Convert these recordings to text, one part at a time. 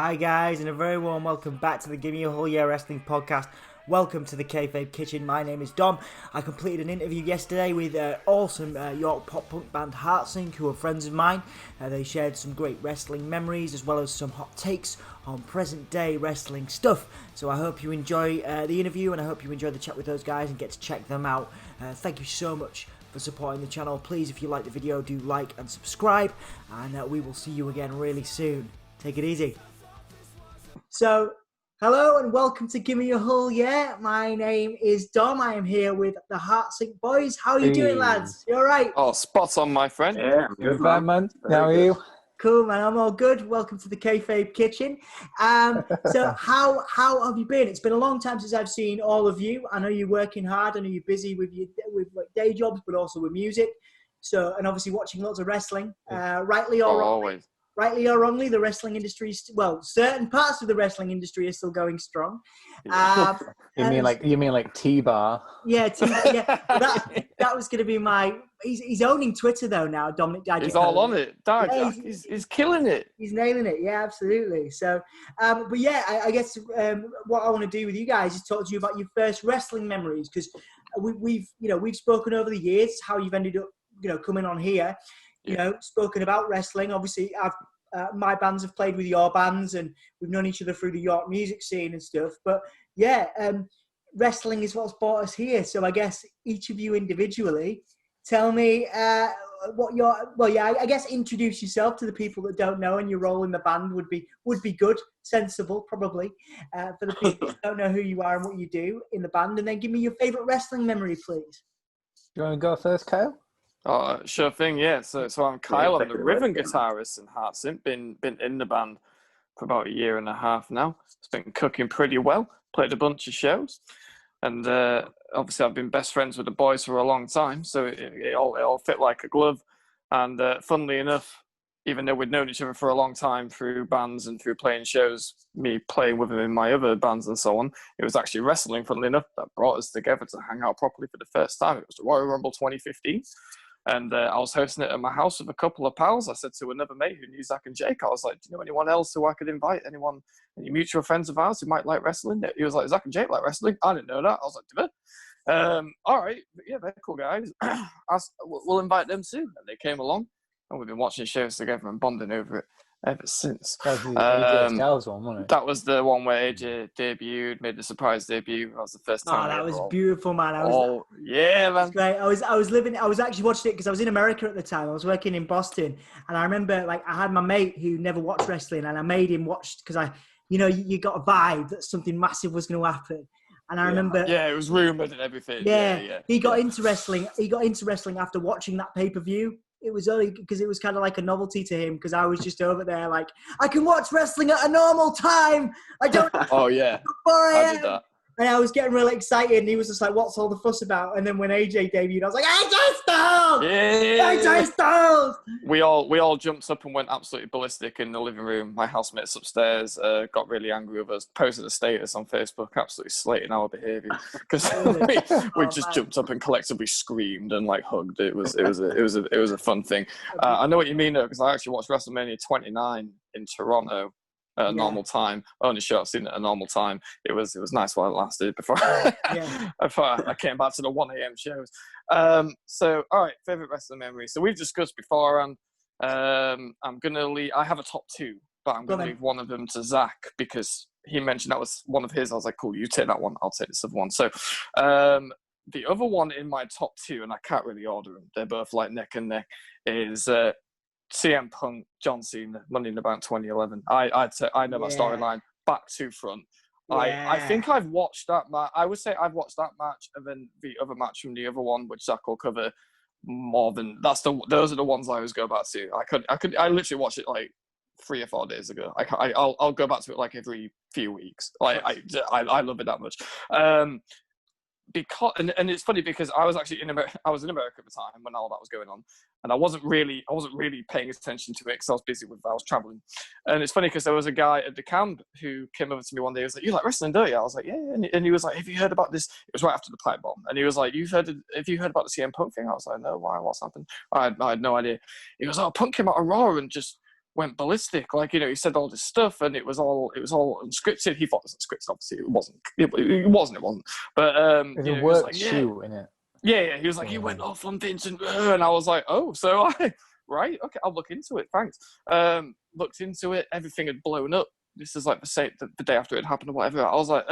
Hi guys, and a very warm welcome back to the Gimme Wrestling podcast. Welcome to the Kayfabe Kitchen. My name is Dom. I completed an interview yesterday with awesome York pop punk band Heartsink, who are friends of mine. They shared some great wrestling memories as well as some hot takes on present day wrestling stuff. So I hope you enjoy the interview, and I hope you enjoy the chat with those guys and get to check them out. Thank you so much for supporting the channel. Please, if you like the video, do like and subscribe, and we will see you again really soon. Take it easy. So, hello and welcome to Gimme a Hull, yeah? My name is Dom. I am here with the Heartsink boys. How are you doing, lads? You alright? Oh, spot on, my friend. Yeah, I'm good, man. How are you? Cool, man. I'm all good. Welcome to the Kayfabe Kitchen. So, how have you been? It's been a long time since I've seen all of you. I know you're working hard. I know you're busy with like day jobs, but also with music. So, and obviously watching lots of wrestling. Rightly or wrongly. Always. Rightly or wrongly, the wrestling industry is certain parts of the wrestling industry are still going strong. You mean like T-Bar? Yeah, yeah. That was going to be my. He's owning Twitter though now. Dominic Dad. He's all on it. Yeah, he's killing it. He's nailing it. Yeah, absolutely. So, but yeah, I guess what I want to do with you guys is talk to you about your first wrestling memories, because we've spoken over the years how you've ended up coming on here. Spoken about wrestling. Obviously, my bands have played with your bands, and we've known each other through the York music scene and stuff. But yeah, wrestling is what's brought us here. So I guess each of you individually, tell me what your I guess introduce yourself to the people that don't know, and your role in the band would be good, sensible, probably for the people that don't know who you are and what you do in the band, and then give me your favorite wrestling memory, please. You want to go first, Kyle? Oh, sure thing, yeah. So I'm Kyle. I'm the rhythm guitarist in Heartsink. Been in the band for about a year and a half now. It's been cooking pretty well. Played a bunch of shows, and obviously I've been best friends with the boys for a long time. So it all fit like a glove. And funnily enough, even though we'd known each other for a long time through bands and through playing shows, me playing with them in my other bands and so on, it was actually wrestling, funnily enough, that brought us together to hang out properly for the first time. It was the Royal Rumble 2015. And I was hosting it at my house with a couple of pals. I said to another mate who knew Zach and Jake, I was like, do you know anyone else who I could invite? Any mutual friends of ours who might like wrestling? He was like, Zach and Jake like wrestling? I didn't know that. I was like, do they? All right. But yeah, they're cool guys. We'll invite them too. And they came along, and we've been watching shows together and bonding over it ever since. That was the AJ Styles one, wasn't it? That was the one where AJ debuted, made the surprise debut. That was the first time. Oh, that was beautiful, man. Yeah, man. Great. I was actually watching it because I was in America at the time. I was working in Boston, and I remember I had my mate who never watched wrestling, and I made him watch because you got a vibe that something massive was going to happen. And I remember, it was rumored and everything. Yeah. He got into wrestling. He got into wrestling after watching that pay-per-view. It was only because it was kind of like a novelty to him, because I was just over there like, I can watch wrestling at a normal time. I don't. Oh yeah. I did that. And I was getting really excited, and he was just like, what's all the fuss about? And then when AJ debuted, I was like, AJ Styles! Yeah! AJ Styles! We all jumped up and went absolutely ballistic in the living room. My housemates upstairs got really angry with us, posted a status on Facebook, absolutely slating our behaviour, because we just jumped up and collectively screamed and like hugged. It was a fun thing. I know what you mean though, because I actually watched WrestleMania 29 in Toronto. At a normal time. Only show I've seen at a normal time. It was nice while it lasted before I came back to the 1 a.m. shows. So all right, favorite wrestling memory. So we've discussed before, and I'm gonna leave. I have a top two, but I'm gonna leave one of them to Zach because he mentioned that was one of his. I was like, cool, you take that one. I'll take this other one. So the other one in my top two, and I can't really order them. They're both like neck and neck. Is CM Punk, John Cena, Money in the Bank 2011. I know that storyline back to front. Yeah. I think I've watched that match. I would say I've watched that match, and then the other match from the other one, which Zach will cover more than. Those are the ones I always go back to. I literally watched it like 3 or 4 days ago. I'll go back to it like every few weeks. Like I love it that much. Because and it's funny because I was actually in America at the time when all that was going on, and I wasn't really paying attention to it because I was busy with I was traveling. And it's funny because there was a guy at the camp who came over to me one day. He was like, "You like wrestling, don't you?" I was like, "Yeah." And he was like, "Have you heard about this?" It was right after the pipe bomb, and he was like, "Have you heard about the CM Punk thing?" I was like, "No, why? What's happened?" I had no idea. He goes, "Oh, Punk came out of Raw and just went ballistic. Like, he said all this stuff, and it was all unscripted. He thought it was unscripted. Obviously, it wasn't. It wasn't. But it's a work shoot, isn't it? Yeah. He was like, he went off on Vincent, and I was like, oh, so right, okay, I'll look into it. Thanks. Looked into it. Everything had blown up. This is like the day after it happened or whatever. I was like,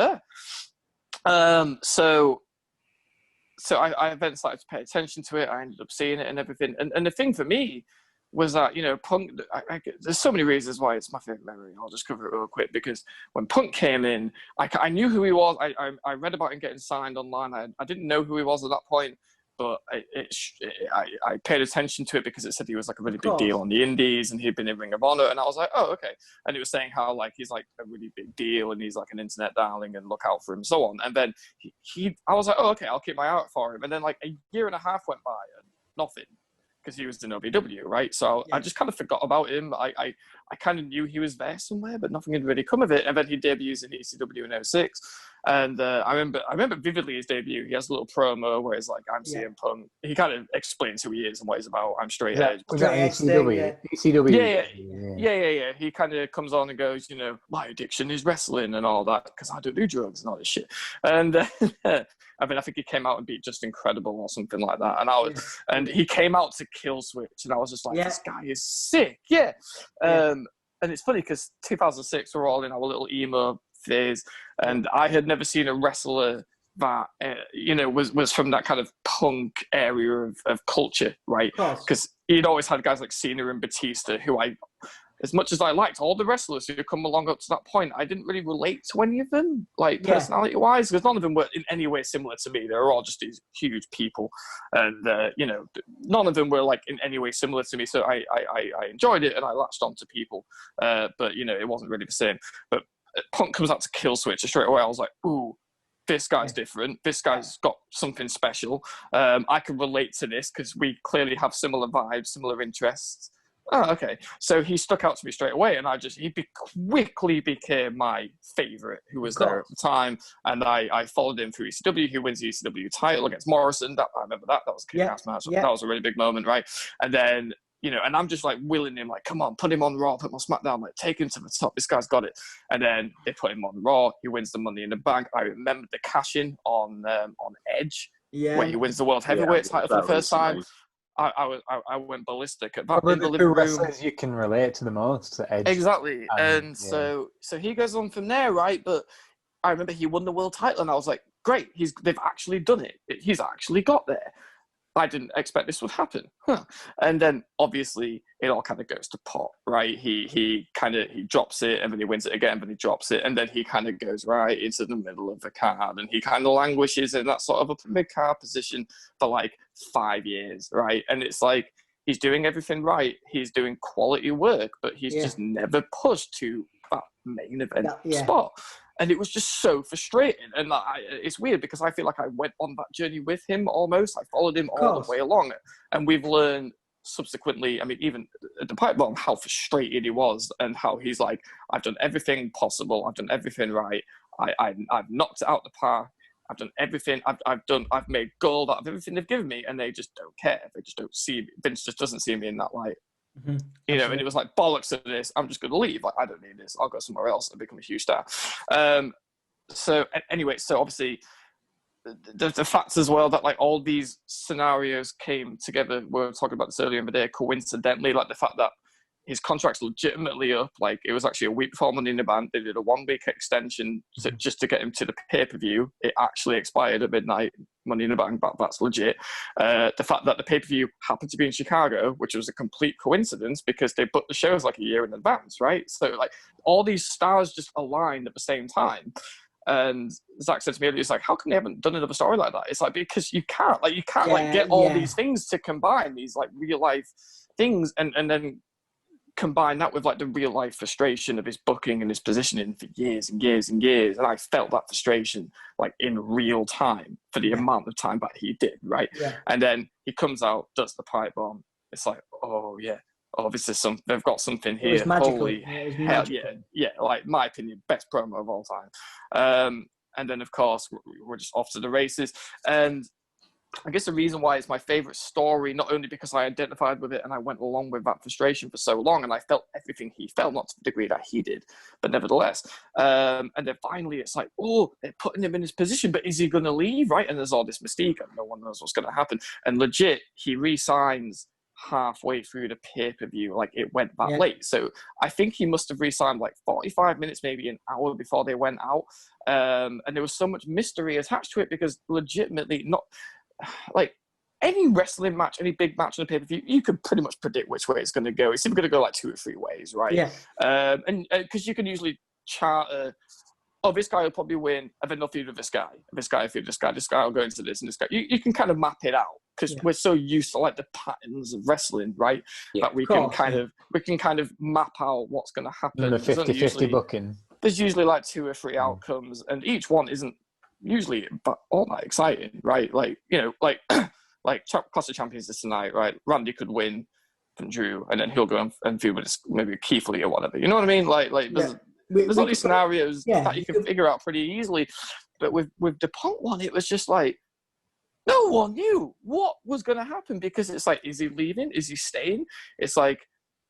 So I then started to pay attention to it. I ended up seeing it and everything. And the thing for me was that, Punk, there's so many reasons why it's my favorite memory. I'll just cover it real quick, because when Punk came in, I knew who he was. I read about him getting signed online. I didn't know who he was at that point, but I paid attention to it because it said he was like a really big deal on the indies and he'd been in Ring of Honor. And I was like, oh, okay. And it was saying how like he's like a really big deal and he's like an internet darling and look out for him and so on. And then I was like, oh, okay, I'll keep my eye out for him. And then like a year and a half went by and nothing, because he was in WWE, right? So I just kind of forgot about him. I kind of knew he was there somewhere, but nothing had really come of it. And then he debuts in ECW in 06. And I remember vividly his debut. He has a little promo where he's like, I'm CM Punk. He kind of explains who he is and what he's about. I'm straight edge. Was that ECW? ECW. Yeah. He kind of comes on and goes, my addiction is wrestling and all that, because I don't do drugs and all this shit. And I think he came out and beat Just Incredible or something like that. And he came out to Kill Switch, and I was just like, this guy is sick. Yeah. And it's funny because 2006, we're all in our little emo phase, and I had never seen a wrestler that was from that kind of punk area of culture, right? Because he'd always had guys like Cena and Batista, who as much as I liked all the wrestlers who had come along up to that point, I didn't really relate to any of them, like personality-wise, because none of them were in any way similar to me. They were all just these huge people, and none of them were like in any way similar to me. So I enjoyed it and I latched on to people, but it wasn't really the same. But Punk comes out to Kill Switch, and straight away I was like, ooh, this guy's different. This guy's got something special. I can relate to this because we clearly have similar vibes, similar interests. Oh, okay. So he stuck out to me straight away, and he quickly became my favorite who was there at the time. And I followed him through ECW. He wins the ECW title against Morrison. I remember that. That was a kick-ass match. That was a really big moment, right? And then, and I'm just like willing him, like, come on, put him on Raw, put him on SmackDown, like, take him to the top. This guy's got it. And then they put him on Raw. He wins the Money in the Bank. I remember the cash-in on Edge, where he wins the World Heavyweight title for the first time. I went ballistic at that in the living room. Wrestlers you can relate to the most, to Edge. Exactly. So he goes on from there, right? But I remember he won the world title, and I was like, great, they've actually done it. He's actually got there. I didn't expect this would happen. And then obviously it all kind of goes to pot, right? He drops it, and then he wins it again, but he drops it, and then he kind of goes right into the middle of the card, and he kind of languishes in that sort of a mid-card position for like 5 years, right? And it's like, he's doing everything right. He's doing quality work, but he's just never pushed to that main event spot. And it was just so frustrating. And it's weird because I feel like I went on that journey with him almost. I followed him all the way along. And we've learned subsequently, I mean, even at the pipe bomb, how frustrated he was and how he's like, I've done everything possible. I've done everything right. I've knocked it out the park. I've done everything. I've made gold out of everything they've given me, and they just don't care. They just don't see me. Vince just doesn't see me in that light. Mm-hmm. And it was like, bollocks to this, I'm just going to leave. Like, I don't need this. I'll go somewhere else and become a huge star. So obviously the fact as well that like all these scenarios came together. We were talking about this earlier in the day, coincidentally, like the fact that his contract's legitimately up. Like, it was actually a week before Money in the Bank. They did a 1 week extension just to get him to the pay-per-view. It actually expired at midnight. Money in the Bank, that's legit. The fact that the pay-per-view happened to be in Chicago, which was a complete coincidence because they booked the shows like a year in advance, right? So like all these stars just aligned at the same time. And Zach said to me earlier, it's like, how come they haven't done another story like that? It's like, because you can't get all these things to combine, these like real life things, and then combine that with like the real life frustration of his booking and his positioning for years and years and years. And I felt that frustration like in real time for the amount of time that he did, right? Yeah. And then he comes out, does the pipe bomb. It's like, oh yeah, this is they've got something here. It was magical. Holy hell, yeah, like my opinion, best promo of all time. And then of course we're just off to the races. And I guess the reason why it's my favorite story, not only because I identified with it and I went along with that frustration for so long, and I felt everything he felt, not to the degree that he did, but nevertheless. And then finally, it's like, oh, they're putting him in his position, but is he going to leave, right? And there's all this mystique, and no one knows what's going to happen. And legit, he re-signs halfway through the pay-per-view, like it went that late. So I think he must have re-signed like 45 minutes, maybe an hour before they went out. And there was so much mystery attached to it because legitimately not... Like any wrestling match, any big match on a pay-per-view, you can pretty much predict which way it's going to go. It's either going to go like 2 or 3 ways, right? Yeah. And because you can usually charter, this guy will probably win, and then they'll feud with this guy. This guy will feud this guy. This guy will go into this, and this guy. You can kind of map it out because we're so used to like the patterns of wrestling, right? That we can kind of map out what's going to happen. The 50-50 booking. There's usually like 2 or 3 outcomes, and each one isn't usually but all that exciting, right? Like, like Clash of Champions is tonight, right? Randy could win from Drew, and then he'll go and feud with maybe Keith Lee or whatever. You know what I mean? Like there's all these scenarios that you can figure out pretty easily. But with the Punk one, it was just like no one knew what was going to happen because it's like, is he leaving? Is he staying? It's like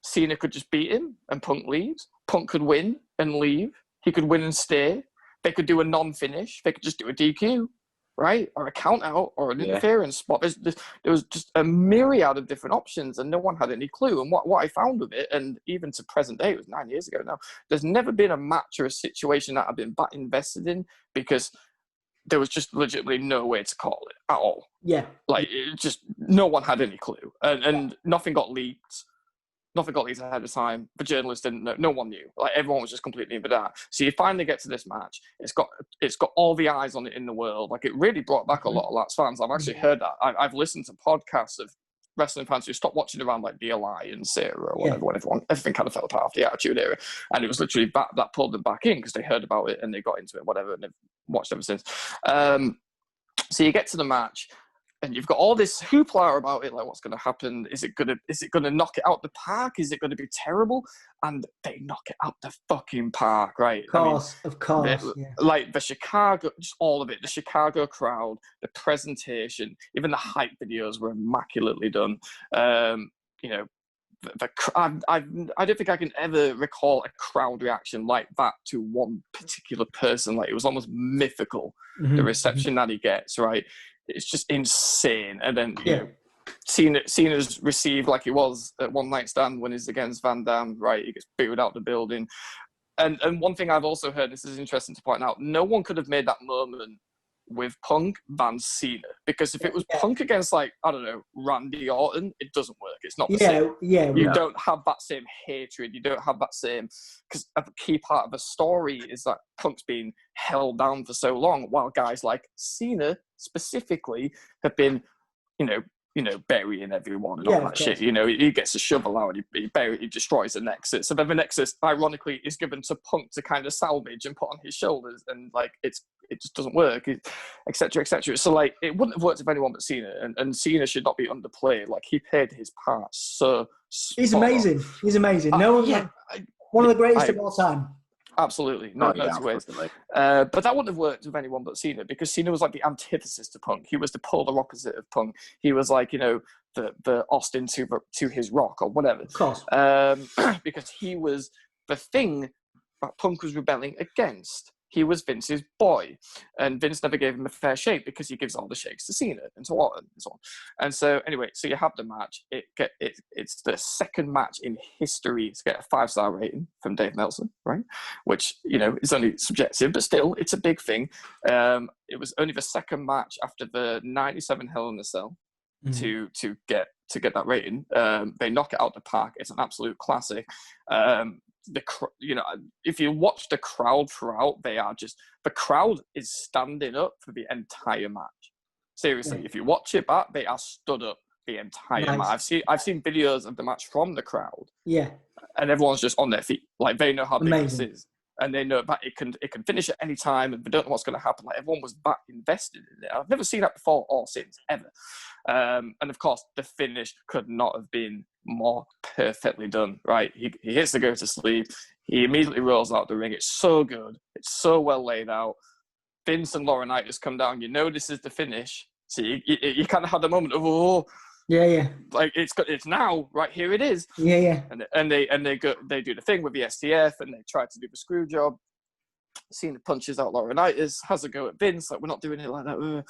Cena could just beat him and Punk leaves. Punk could win and leave. He could win and stay. They could do a non-finish. They could just do a DQ, right? Or a count-out or an interference spot. There was just a myriad of different options and no one had any clue. And what I found with it, and even to present day, it was 9 years ago now, there's never been a match or a situation that I've been that invested in because there was just legitimately no way to call it at all. Yeah. Like, it just, no one had any clue. And nothing got leaked. Nothing got leaked ahead of time. The journalists didn't know. No one knew. Like everyone was just completely in the dark. So you finally get to this match. It's got all the eyes on it in the world. Like it really brought back a lot of Lats fans. I've actually heard that. I've listened to podcasts of wrestling fans who stopped watching around like DLI and Sarah or whatever. When everything kind of fell apart after the Attitude Era, and it was literally that pulled them back in because they heard about it and they got into it, whatever, and they've watched ever since. So you get to the match. And you've got all this hoopla about it, like what's going to happen? Is it going to knock it out the park? Is it going to be terrible? And they knock it out the fucking park, right? Of course. Like the Chicago, just all of it. The Chicago crowd, the presentation, even the hype videos were immaculately done. I don't think I can ever recall a crowd reaction like that to one particular person. Like it was almost mythical, the reception that he gets, right? It's just insane. And then, Cena's received like he was at One Night Stand when he's against Van Damme, right? He gets booted out the building. And one thing I've also heard, this is interesting to point out, no one could have made that moment with Punk than Cena. Because if it was Punk against, like, I don't know, Randy Orton, it doesn't work. It's not the same. You don't have that same hatred. You don't have that same... Because a key part of the story is that Punk's been held down for so long, while guys like Cena specifically have been, burying everyone and all that shit. He gets a shovel out and he destroys the Nexus. So then the Nexus, ironically, is given to Punk to kind of salvage and put on his shoulders, and like it just doesn't work, etc., etc. So like it wouldn't have worked with anyone but Cena, and Cena should not be underplayed. Like he played his part so. He's amazing. He's amazing. One of the greatest of all time. Absolutely, no two ways. But that wouldn't have worked with anyone but Cena, because Cena was like the antithesis to Punk. He was the polar opposite of Punk. He was like, the Austin to his Rock or whatever. Of course. Because he was the thing that Punk was rebelling against. He was Vince's boy, and Vince never gave him a fair shake because he gives all the shakes to Cena and to Orton and so on. And so anyway, so you have the match. It's the second match in history to get a 5-star rating from Dave Meltzer, right? Which, is only subjective, but still, it's a big thing. It was only the second match after the 97 Hell in a Cell to get that rating. They knock it out the park. It's an absolute classic. If you watch the crowd throughout, the crowd is standing up for the entire match. Seriously, if you watch it back, they are stood up the entire match. I've seen videos of the match from the crowd. Yeah. And everyone's just on their feet. Like they know how big this is. And they know that it can finish at any time, and they don't know what's going to happen. Like everyone was that invested in it. I've never seen that before or since, ever. And of course, the finish could not have been more perfectly done, right? He hits the go to sleep. He immediately rolls out the ring. It's so good. It's so well laid out. Vince and Laurinaitis come down. This is the finish. So you kind of had the moment of, oh, yeah, like it's now, right here it is. Yeah. And they do the thing with the STF, and they try to do the screw job. Cena punches out Laurinaitis, has a go at Vince, like, we're not doing it like that.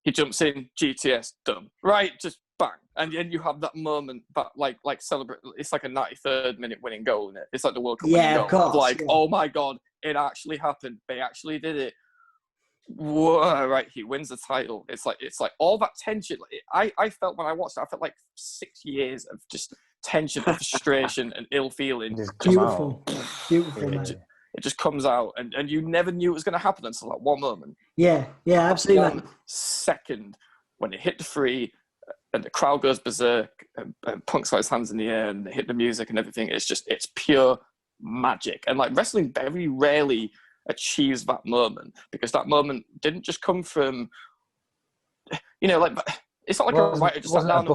He jumps in, GTS, done. Right, just bang. And then you have that moment that like celebrate. It's like a 93rd minute winning goal, isn't it? It's like the World Cup winning goal. Of course, like, oh my God, it actually happened. They actually did it. Whoa, right, he wins the title. It's like all that tension. I felt when I watched it, I felt like 6 years of just tension and frustration and ill feeling. Beautiful, man. It just comes out, and you never knew it was going to happen until that one moment. Yeah, absolutely. 1 second when it hit the free, and the crowd goes berserk, and Punk's got his hands in the air, and they hit the music and everything. It's pure magic. And like wrestling very rarely achieves that moment, because that moment didn't just come from, like, it's not like a writer just sat down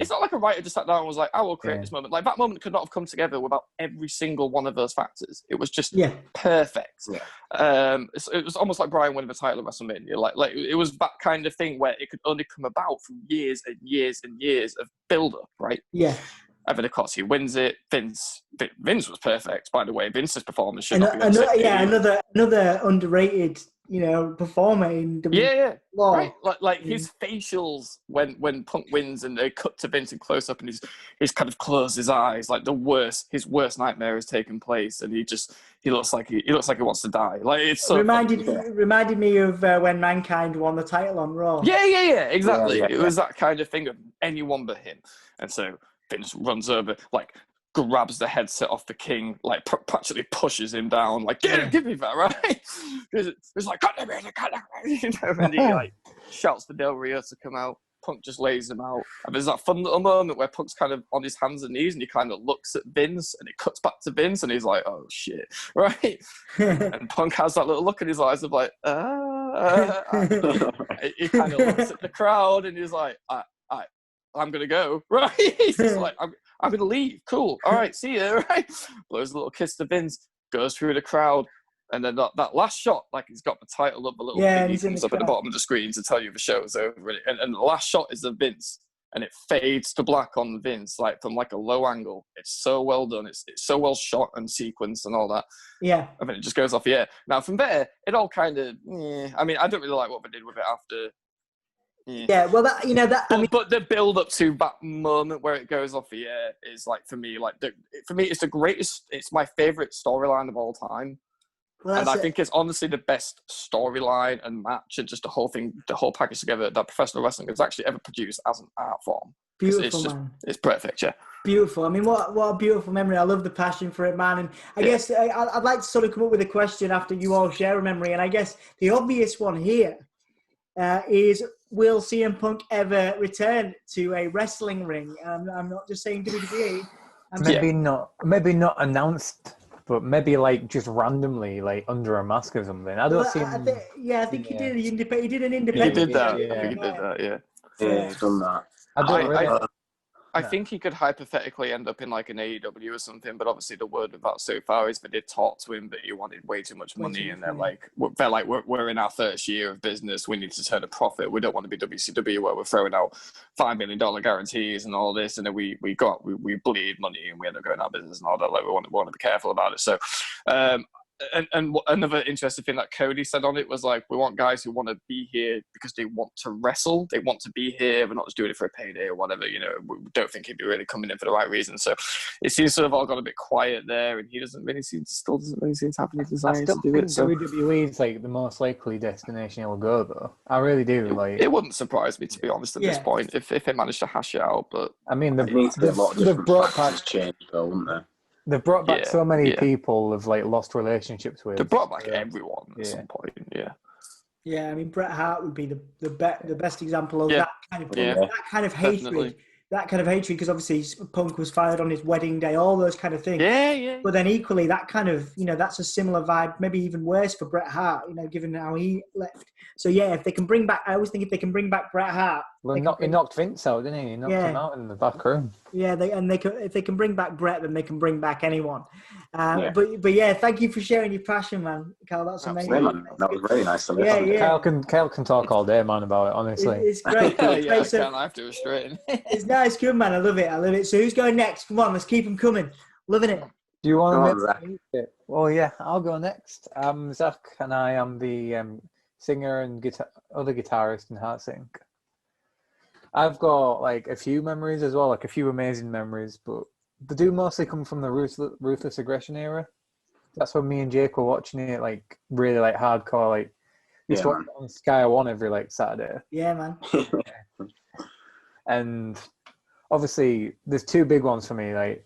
it's not like a writer just sat down and was like, I will create this moment. Like, that moment could not have come together without every single one of those factors. It was just perfect. It was almost like Bryan winning the title of WrestleMania. Like it was that kind of thing where it could only come about from years and years and years of build-up, right? Yeah. And then, of course, he wins it. Vince was perfect, by the way. Vince's performance should another underrated, performer in WWE. Right. Like his facials when Punk wins and they cut to Vince in close up, and he's kind of closed his eyes, like his worst nightmare has taken place, and he looks like he wants to die. Like, it's so reminded me of when Mankind won the title on Raw. Yeah, exactly. It was that kind of thing of anyone but him, and so Vince runs over, like, grabs the headset off the King, like practically pushes him down, like, give me that, right? It's like, cut the music, and he like shouts for Del Rio to come out. Punk just lays him out, and there's that fun little moment where Punk's kind of on his hands and knees, and he kind of looks at Vince, and it cuts back to Vince, and he's like, oh shit, right? And Punk has that little look in his eyes of like, he kind of looks at the crowd, and he's like, I'm gonna go, right? He's just like, I'm gonna leave. Cool. All right, see you. Right? Blows a little kiss to Vince, goes through the crowd, and then that last shot, like, he's got the title up a little bit. He comes up at the bottom of the screen to tell you the show's over. And the last shot is of Vince, and it fades to black on Vince, like from like a low angle. It's so well done. It's so well shot and sequenced and all that. Yeah. And then it just goes off the air. Now from there, it all kind of. I mean, I don't really like what they did with it after. Yeah, well, but the build up to that moment where it goes off the air is, like, for me, it's the greatest. It's my favorite storyline of all time, and I think it's honestly the best storyline and match and just the whole thing, the whole package together that professional wrestling has actually ever produced as an art form. Beautiful, man. It's perfect, yeah. Beautiful. I mean, what a beautiful memory. I love the passion for it, man. And I guess I'd like to sort of come up with a question after you all share a memory, and I guess the obvious one here is, will CM Punk ever return to a wrestling ring? I'm not just saying WWE. Maybe not announced, but maybe like just randomly, like under a mask or something. I think he did. He did an independent. He did that. I think he did that. Yeah. Yeah, he's done that. I think he could hypothetically end up in like an AEW or something, but obviously the word of that so far is they did talk to him, but he wanted way too much money, and they're like, we're in our first year of business, we need to turn a profit. We don't want to be WCW where we're throwing out $5 million guarantees and all this, and then we bleed money and we end up going out of business and all that. Like, we want to be careful about it. So, and another interesting thing that Cody said on it was like, we want guys who want to be here because they want to wrestle. They want to be here. We're not just doing it for a payday or whatever. We don't think he'd be really coming in for the right reason. So it seems to have all got a bit quiet there, and he doesn't really seem to have any desire to do it. So WWE is like the most likely destination he'll go, though. I really do. Like, it wouldn't surprise me, to be honest, at this point, if they managed to hash it out. But I mean, a lot of different factors changed, though, wouldn't they? They've brought back so many people have like lost relationships with. They brought back everyone at some point. Yeah, I mean, Bret Hart would be the best example of that kind of that kind of hatred. Definitely. That kind of hatred, because obviously Punk was fired on his wedding day, all those kind of things. Yeah. But then equally, that kind of, that's a similar vibe, maybe even worse for Bret Hart, given how he left. So yeah, if they can bring back, I always think if they can bring back Bret Hart Well, he knocked Vince out, didn't he? He knocked him out in the back room. Yeah, if they can bring back Brett, then they can bring back anyone. But yeah, thank you for sharing your passion, man, Carl. That's amazing. Man. That was very nice to listen. Yeah. Kyle can talk all day, man, about it. Honestly, it's great. I can't. I have to restrain. It's nice, good man. I love it. So who's going next? Come on, let's keep them coming. Loving it. Do you want to? Well, yeah, I'll go next. Zach, and I am the singer and other guitarist in Heartsink. I've got like a few memories as well, like a few amazing memories, but they do mostly come from the Ruthless Aggression era. That's when me and Jake were watching it, like really like hardcore, like used to watch it on Sky One every like Saturday. Yeah, man. And obviously, there's two big ones for me. Like,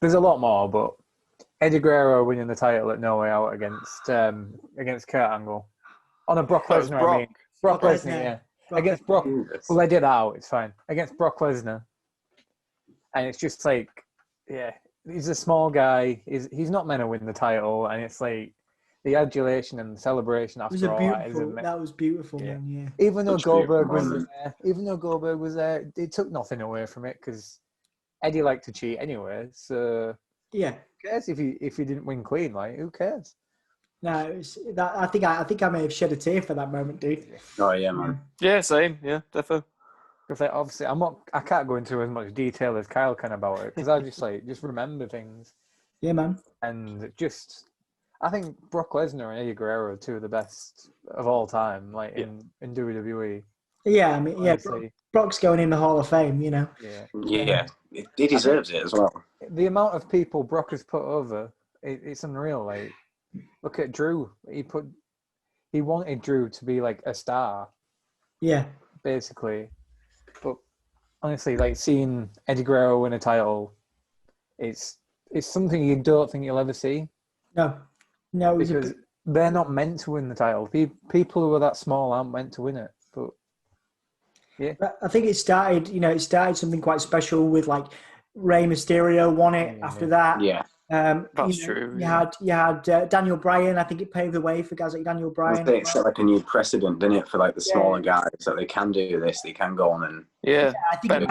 there's a lot more, but Eddie Guerrero winning the title at No Way Out against Kurt Angle on a Brock Lesnar. I mean, Brock Lesnar, yeah. Against Brock, well, they did out. It's fine. Against Brock Lesnar, and it's just like, yeah, he's a small guy. He's not meant to win the title, and it's like the adulation and the celebration after all that. That was beautiful, yeah. Man. Yeah. Even though Goldberg was there, it took nothing away from it because Eddie liked to cheat anyway. So yeah, who cares if he didn't win clean? Like, who cares? No, I think I may have shed a tear for that moment, dude. Oh yeah, man. Yeah, same. Yeah, definitely. Because like, obviously, I can't go into as much detail as Kyle can about it because I just remember things. Yeah, man. And I think Brock Lesnar and Eddie Guerrero are two of the best of all time, like in WWE. Yeah, I mean, Brock's going in the Hall of Fame, you know. Yeah. He deserves it as well. The amount of people Brock has put over, it's unreal. Like, look at Drew. He wanted Drew to be like a star. Yeah. Basically. But honestly, like seeing Eddie Guerrero win a title, it's something you don't think you'll ever see. No. Because they're not meant to win the title. People who are that small aren't meant to win it. But yeah. I think it started something quite special with like Rey Mysterio won it after that. Yeah. That's true. You had Daniel Bryan. I think it paved the way for guys like Daniel Bryan. It set like a new precedent, didn't it, for like the smaller guys that they can do this, they can go on and I think it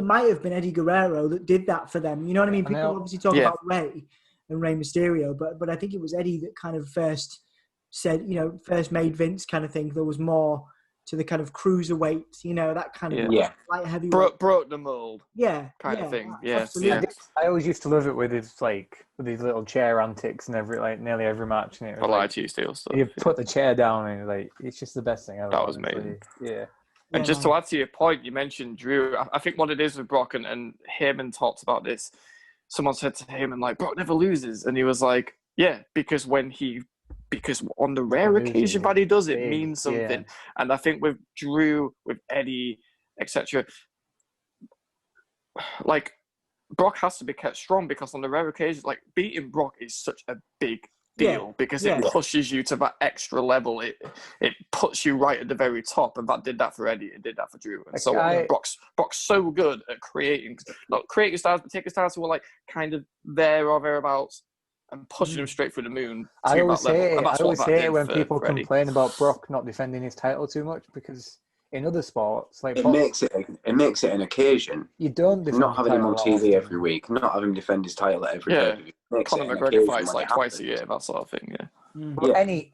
might have been Eddie Guerrero that did that for them. You know what I mean? People obviously talk about Rey and Rey Mysterio, but I think it was Eddie that kind of first made Vince kind of think there was more to the kind of cruiserweight, that kind of light heavyweight. Broke the mold. Kind of thing. I always used to love it with his little chair antics and nearly every match. And it was like Tuesday stuff. You put the chair down and it's just the best thing ever. That was amazing. Yeah. And just to add to your point, you mentioned Drew. I think what it is with Brock, and Heyman talked about this. Someone said to Heyman, like, Brock never loses. And he was like, yeah, because on the rare occasion that he does, it means something. Yeah. And I think with Drew, with Eddie, etc., like, Brock has to be kept strong because on the rare occasion, like, beating Brock is such a big deal because it pushes you to that extra level. It puts you right at the very top, and that did that for Eddie. It did that for Drew, and so Brock's so good at not creating stars, but taking stars who are like kind of there or thereabouts and pushing them straight through the moon. I always hate it when people complain about Brock not defending his title too much because in other sports, like it makes it an occasion. You don't not having him on TV every week, not having him defend his title at every day. Conor McGregor fights like twice a year, that sort of thing.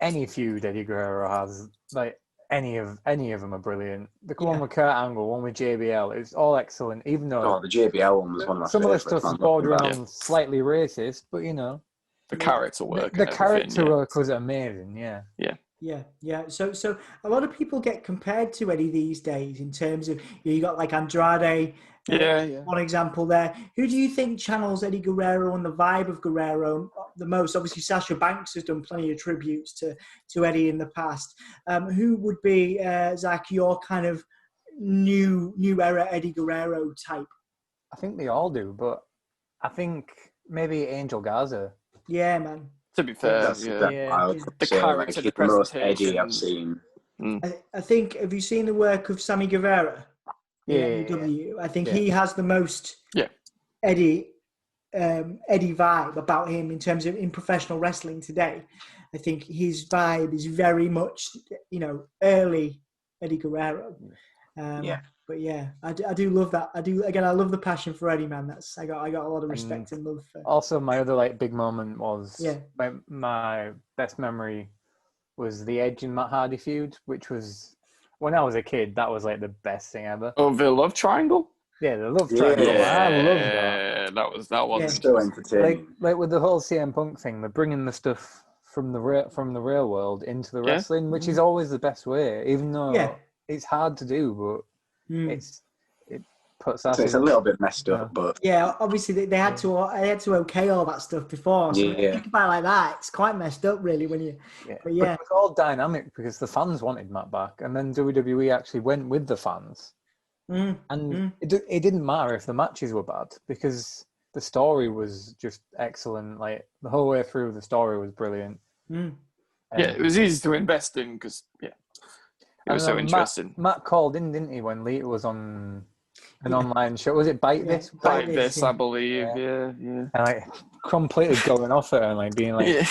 Any feud Eddie Guerrero has, like any of them are brilliant. The one with Kurt Angle, one with JBL, it's all excellent. Even though the JBL one was one of my some of the stuff is bordering on slightly racist, but the character work. The character work was amazing. Yeah. So a lot of people get compared to Eddie these days in terms of you got like Andrade. One example there. Who do you think channels Eddie Guerrero and the vibe of Guerrero the most? Obviously, Sasha Banks has done plenty of tributes to Eddie in the past. Who would be, Zach, your kind of new era Eddie Guerrero type? I think they all do, but I think maybe Angel Garza. Yeah, man. To be fair, the character, the most Eddie I've seen. I think, have you seen the work of Sammy Guevara? AEW? I think he has the most Eddie vibe about him in terms of in professional wrestling today. I think his vibe is very much, early Eddie Guerrero. Yeah. But yeah, I do love that. I love the passion for Eddie, man. I got a lot of respect and love for. Also, my other like big moment was Yeah. my best memory was the Edge and Matt Hardy feud, which was when I was a kid. That was like the best thing ever. Oh, the love triangle. Yeah, the love triangle. Yeah, I love that. That was Yeah. Still entertaining. Like with the whole CM Punk thing, they're bringing the stuff from the real world into the wrestling, which is always the best way. Even though it's hard to do, but it puts that. So it's a little bit messed up, but yeah, obviously they had to okay all that stuff before. So when you think about it like that, it's quite messed up, really. When you, but yeah, it was all dynamic because the fans wanted Matt back, and then WWE actually went with the fans. It didn't matter if the matches were bad because the story was just excellent. Like the whole way through, the story was brilliant. It was easy to invest in because it was so interesting. Matt called in, didn't he, when Lita was on an online show? Was it Bite This? Bite This, I believe. Yeah. And like completely going off at her, like being like,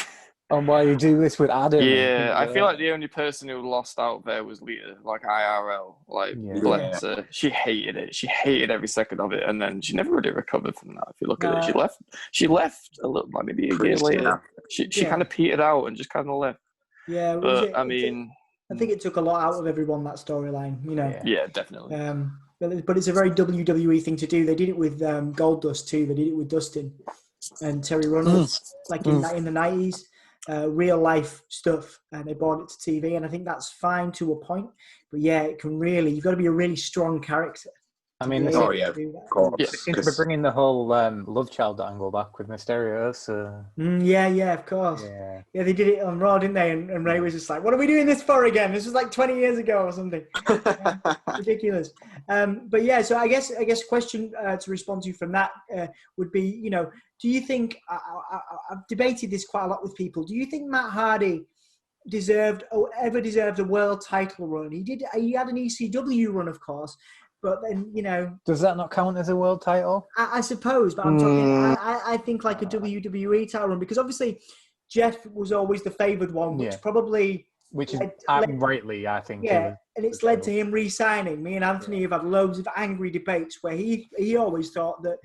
"Oh, why you do this with Adam?" Yeah, I feel like the only person who lost out there was Lita, like IRL. Like, bless her. She hated it. She hated every second of it, and then she never really recovered from that. If you look at it, she left a little, like maybe a year later. She kind of petered out and just kind of left. Yeah, but I think it took a lot out of everyone, that storyline. You know. Yeah, definitely. But it's a very WWE thing to do. They did it with Goldust too. They did it with Dustin and Terry Runnels, like in the 90s. Real life stuff, and they brought it to TV, and I think that's fine to a point. But yeah, it can really, you've got to be a really strong character. I mean, of course. Since we're bringing the whole love child angle back with Mysterio, so yeah, of course. Yeah, they did it on Raw, didn't they? And Ray was just like, "What are we doing this for again? This was like 20 years ago or something." Ridiculous. But yeah, so I guess a question to respond to from that would be, you know, do you think I've debated this quite a lot with people? Do you think Matt Hardy ever deserved a world title run? He had an ECW run, of course. But then, you know... Does that not count as a world title? I suppose, but I'm talking... I think like a WWE title run, because obviously Jeff was always the favoured one, which probably... Which is, rightly, I think. Yeah, and it's led to him re-signing. Me and Anthony have had loads of angry debates where he always thought that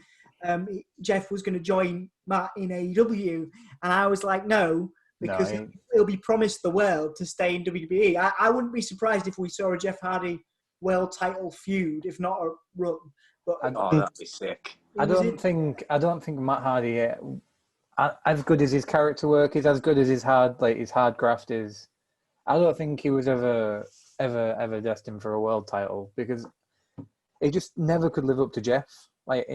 Jeff was going to join Matt in AEW, and I was like, no, because he'll be promised the world to stay in WWE. I wouldn't be surprised if we saw a Jeff Hardy world title feud, if not a run. But that'd be sick. I don't think Matt Hardy, as good as his character work is, as good as his hard graft is, I don't think he was ever destined for a world title, because he just never could live up to Jeff. Like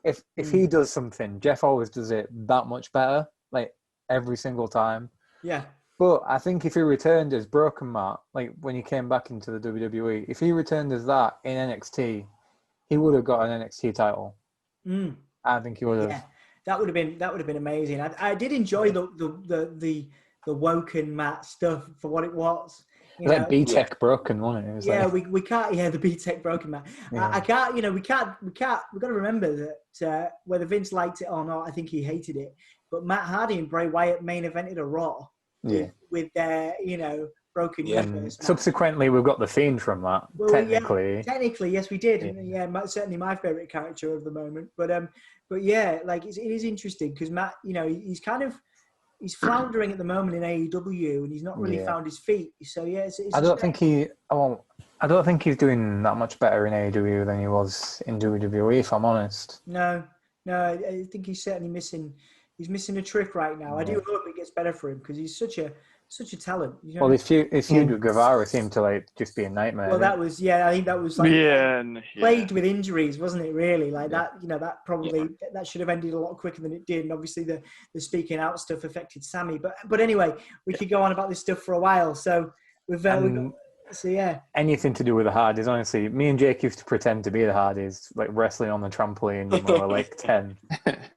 if he does something, Jeff always does it that much better, like every single time. Yeah. But I think if he returned as Broken Matt, like when he came back into the WWE, if he returned as that in NXT, he would have got an NXT title. I think he would have. Yeah, that would have been amazing. I did enjoy the woken Matt stuff for what it was. Like B-Tech Broken, wasn't it? It was we can't. Yeah, the B-Tech Broken Matt. Yeah. I can't. You know, we can't. We've got to remember that whether Vince liked it or not, I think he hated it. But Matt Hardy and Bray Wyatt main evented a Raw. With their, broken universe. Subsequently, we've got the Fiend from that. Well, technically, yes, we did. Yeah, certainly my favorite character of the moment. But yeah, like it is interesting because Matt, he's floundering at the moment in AEW, and he's not really found his feet. So yeah, I don't think he's doing that much better in AEW than he was in WWE. If I'm honest. No, I think he's certainly missing. He's missing a trick right now. I do hope it gets better for him because he's such a talent. You know? Well, his feud with Guerrero seemed to just be a nightmare. Well, I think that was plagued with injuries, wasn't it? Really, that that probably that should have ended a lot quicker than it did. And obviously the speaking out stuff affected Sammy. But anyway, we could go on about this stuff for a while. So we've got. So yeah, anything to do with the Hardys. Honestly, me and Jake used to pretend to be the Hardys, like wrestling on the trampoline when we were like 10.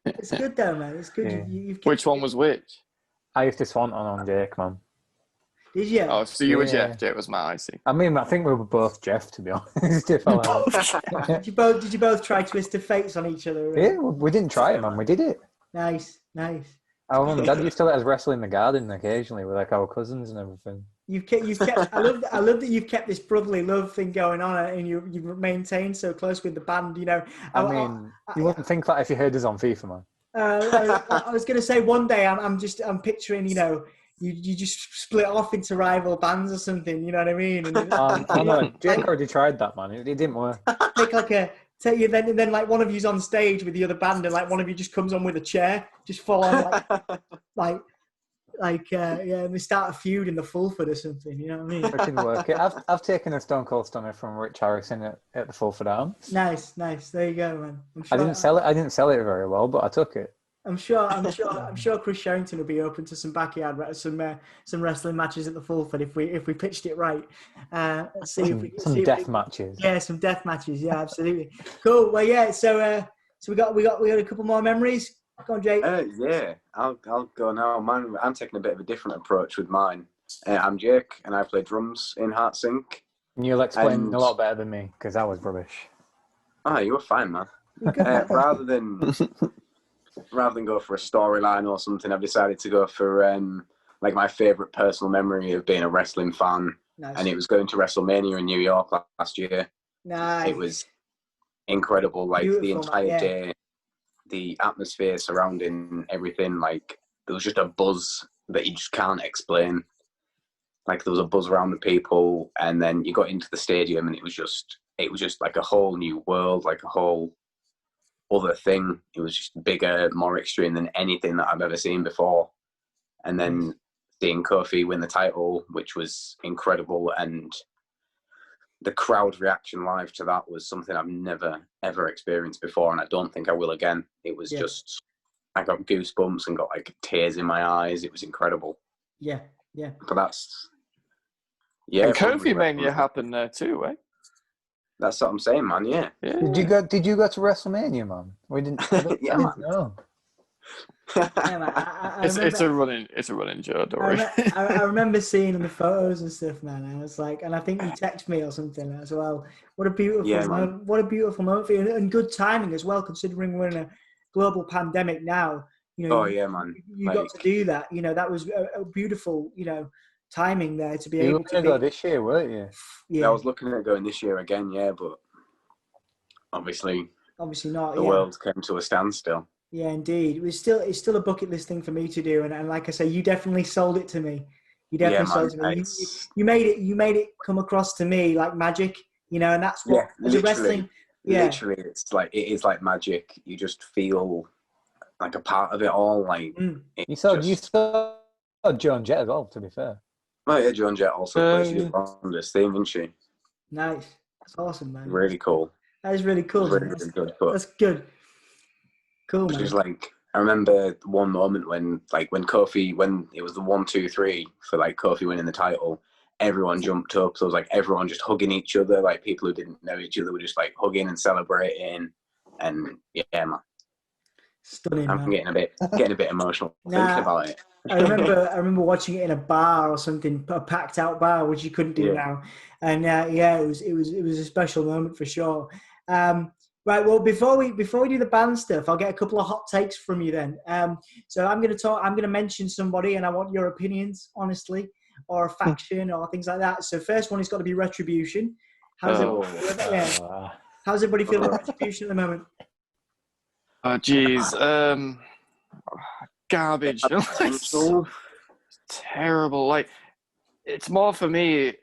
It's good though, man. It's good. Yeah. Which one was which? I used to swanton on Jake, man. Did you? Oh, so you were Jeff. Jake was Matt. I see. I mean, I think we were both Jeff, to be honest. Did you both try Twist of Fates on each other? Yeah, we didn't try it, man. We did it. Nice. Our mum and dad used to let us wrestle in the garden occasionally with like our cousins and everything. You've kept. I love that you've kept this brotherly love thing going on, and you've maintained so close with the band. You know, I mean, you wouldn't think that if you heard us on FIFA, man. I was going to say one day I'm picturing, you know, you just split off into rival bands or something. You know what I mean? And I know. Jake already tried that, man. It didn't work. Take you then like one of you's on stage with the other band, and like one of you just comes on with a chair, just full on and we start a feud in the Fulford or something. You know what I mean? It can work. I've taken a Stone Cold Stunner from Rich Harrison at the Fulford Arms. Nice. There you go, man. I didn't sell it very well, but I took it. I'm sure Chris Sherrington would be open to some backyard, some wrestling matches at the Fulford if we pitched it right. Some death matches. Yeah, some death matches. Yeah, absolutely. Cool. Well, yeah. So we got a couple more memories. Go on, Jake. Yeah, I'll go now. I'm taking a bit of a different approach with mine. I'm Jake, and I play drums in Heartsink. And you'll explain a lot better than me because I was rubbish. Oh, you were fine, man. Rather than go for a storyline or something, I've decided to go for like my favourite personal memory of being a wrestling fan. Nice. And it was going to WrestleMania in New York last year. Nice. It was incredible. Like Beautiful, the entire man, day, the atmosphere surrounding everything, like there was just a buzz that you just can't explain. Like there was a buzz around the people, and then you got into the stadium, and it was just like a whole new world, like a whole other thing. It was just bigger, more extreme than anything that I've ever seen before. And then seeing Kofi win the title, which was incredible, and the crowd reaction live to that was something I've never ever experienced before, and I don't think I will again. It was just, I got goosebumps and got like tears in my eyes. It was incredible. Yeah. But that's And Kofi Mania happened there too, eh? That's what I'm saying, man. Yeah. Did you go to WrestleMania, man? We didn't. Yeah, man. No. Yeah, man, It's a running joke, don't worry. I remember seeing the photos and stuff, man. I was like, and I think you text me or something as well. What a beautiful moment! What a beautiful moment for you, and good timing as well, considering we're in a global pandemic now. You know, man. You got to do that. You know, that was a beautiful, timing there to be able to go this year, weren't you? Yeah, I was looking at going this year again, but obviously not. The world came to a standstill. Yeah, indeed. It's still a bucket list thing for me to do, and like I say, you definitely sold it to me. You definitely sold it to me. You made it come across to me like magic, and that's what as a wrestling. Yeah, literally, it is like magic. You just feel like a part of it all. Like you saw Joan Jett as well. To be fair. Oh yeah, Joan Jett also plays. She's on this theme, isn't she? Nice. That's awesome, man. Really cool. That is really cool. Really good. But that's good. Cool, man. Just like I remember one moment when Kofi, when it was the 1, 2, 3 for like Kofi winning the title, everyone jumped up. So it was like everyone just hugging each other, like people who didn't know each other were just like hugging and celebrating, and yeah, man. Stunning. I'm getting a bit emotional thinking about it. I remember watching it in a bar or something, a packed out bar, which you couldn't do now. And it was a special moment for sure. Right. Well, before we do the band stuff, I'll get a couple of hot takes from you then. So I'm going to mention somebody, and I want your opinions, honestly, or a faction or things like that. So first one has got to be Retribution. How's everybody feeling about Retribution at the moment? Oh, geez. Garbage. Terrible. Like, it's more for me.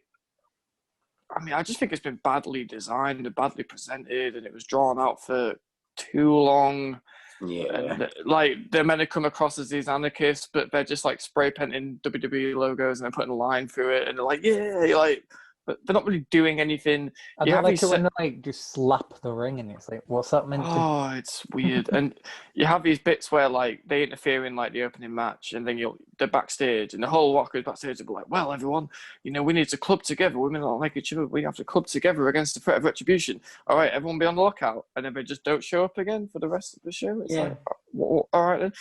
I mean, I just think it's been badly designed and badly presented, and it was drawn out for too long. Yeah. And, like, they're meant to come across as these anarchists, but they're just like spray painting WWE logos and then putting a line through it, and they're like, but they're not really doing anything. I don't like it when they like just slap the ring, and it's like, what's that meant to? Oh, it's weird. And you have these bits where like they interfere in like the opening match, and then they're backstage, and the whole lot goes backstage and be like, "Well, everyone, we need to club together. Women don't like each other. We have to club together against the threat of Retribution. All right, everyone, be on the lookout." And then they just don't show up again for the rest of the show. It's like, all right then.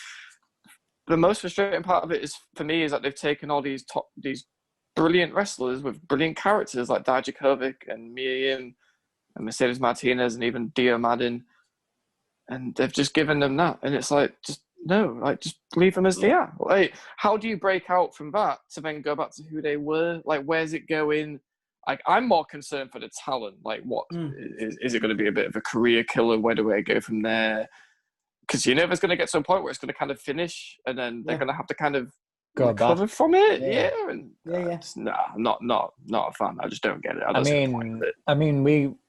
The most frustrating part of it is for me is that they've taken all these brilliant wrestlers with brilliant characters like Dijakovic and Mia Yim and Mercedes Martinez and even Dio Madden, and they've just given them that, and it's like, just No, like just leave them as they are. Like, how do you break out from that to then go back to who they were? Like, where's it going? Like, I'm more concerned for the talent. Like, what is it going to be a bit of a career killer? Where do we go from there? Because you know it's going to get to a point where it's going to kind of finish, and then they're going to have to kind of recover from it. Not a fan. I just don't get it. I mean,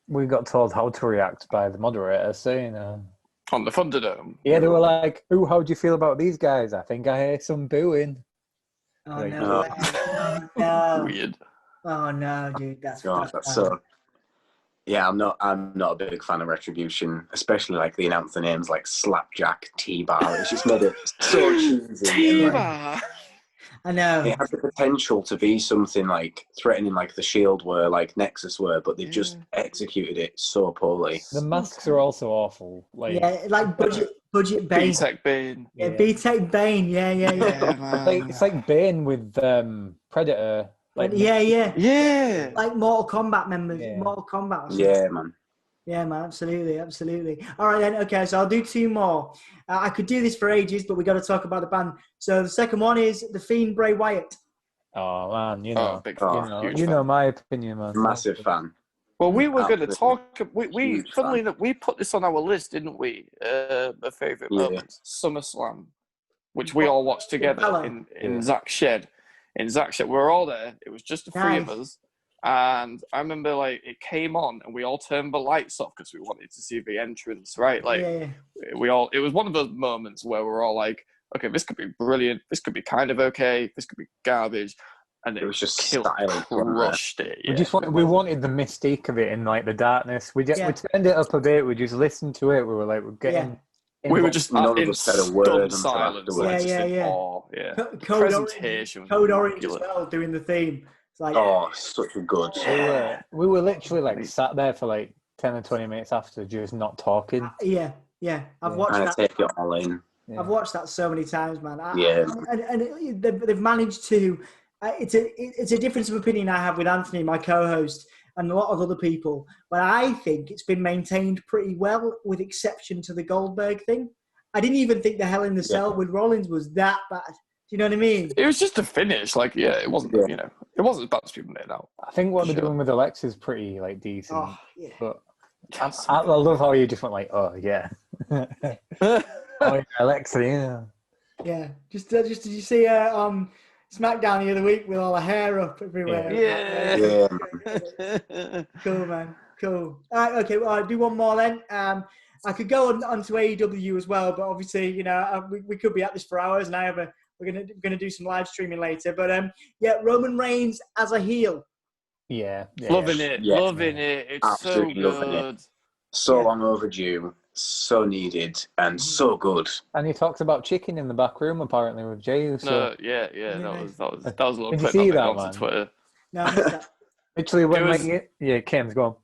we got told how to react by the moderator saying on the Thunderdome. Yeah, they were like, "Ooh, how do you feel about these guys? I think I hear some booing." Oh like, no! No. Weird. Oh no, dude, that's so. Yeah, I'm not a big fan of Retribution, especially like the announcer names like Slapjack, T-Bar. It's just made it so cheesy. T-Bar. I know. It has the potential to be something like threatening, like the Shield were, like Nexus were, but they've just executed it so poorly. The masks are also awful. Like budget Bane. B-Tech Bane. Yeah, B-Tech Bane. Yeah. It's like Bane with Predator. Like yeah. Like Mortal Kombat members. Yeah. Mortal Kombat. Yeah, man. Yeah, man. Absolutely. All right, then. Okay, so I'll do two more. I could do this for ages, but we got to talk about the band. So the second one is The Fiend, Bray Wyatt. Oh man, you know, big fan. you know my opinion, man. Massive fan. Well, we were going to talk. Funnily enough, we put this on our list, didn't we? A favourite moments, SummerSlam, which we all watched together in Zach's shed. In Zach's shed, we were all there. It was just the three of us, and I remember like it came on, and we all turned the lights off because we wanted to see the entrance. Right, like we all. It was one of those moments where we're all like, okay, this could be brilliant. This could be kind of okay. This could be garbage. And it was just crushed it. Yeah. We wanted the mystique of it in like the darkness. We turned it up a bit. We just listened to it. We were like, we're getting. We were just in stunned silence. Presentation. Code Orange as well doing the theme. It's like, such a good. We were literally like sat there for like 10 or 20 minutes after, just not talking. I've watched that. Take it all in. I've watched that so many times, man. And they've managed to. It's a difference of opinion I have with Anthony, my co-host, and a lot of other people. But I think it's been maintained pretty well, with exception to the Goldberg thing. I didn't even think the Hell in the Cell with Rollins was that bad. Do you know what I mean? It was just a finish. Like, it wasn't. You know, it wasn't as bad as people made out. I think what they're doing with Alexa is pretty like decent. Oh, yeah. But I love how you just went like, oh yeah, oh yeah, Alexa, yeah. Yeah. Just did you see SmackDown the other week with all the hair up everywhere? Yeah. Cool, man. Cool. All right, okay. Well, I'll do one more then. I could go on to AEW as well, but obviously, you know, we could be at this for hours, and we're gonna do some live streaming later. But Roman Reigns as a heel. Yeah. Loving it. It's absolutely so good. So long overdue. So needed and so good. And he talks about chicken in the back room apparently with Jay. So. No, yeah. That was a little Did clip you see that that, on man? Twitter. No, I missed that. Literally, when Kim's gone.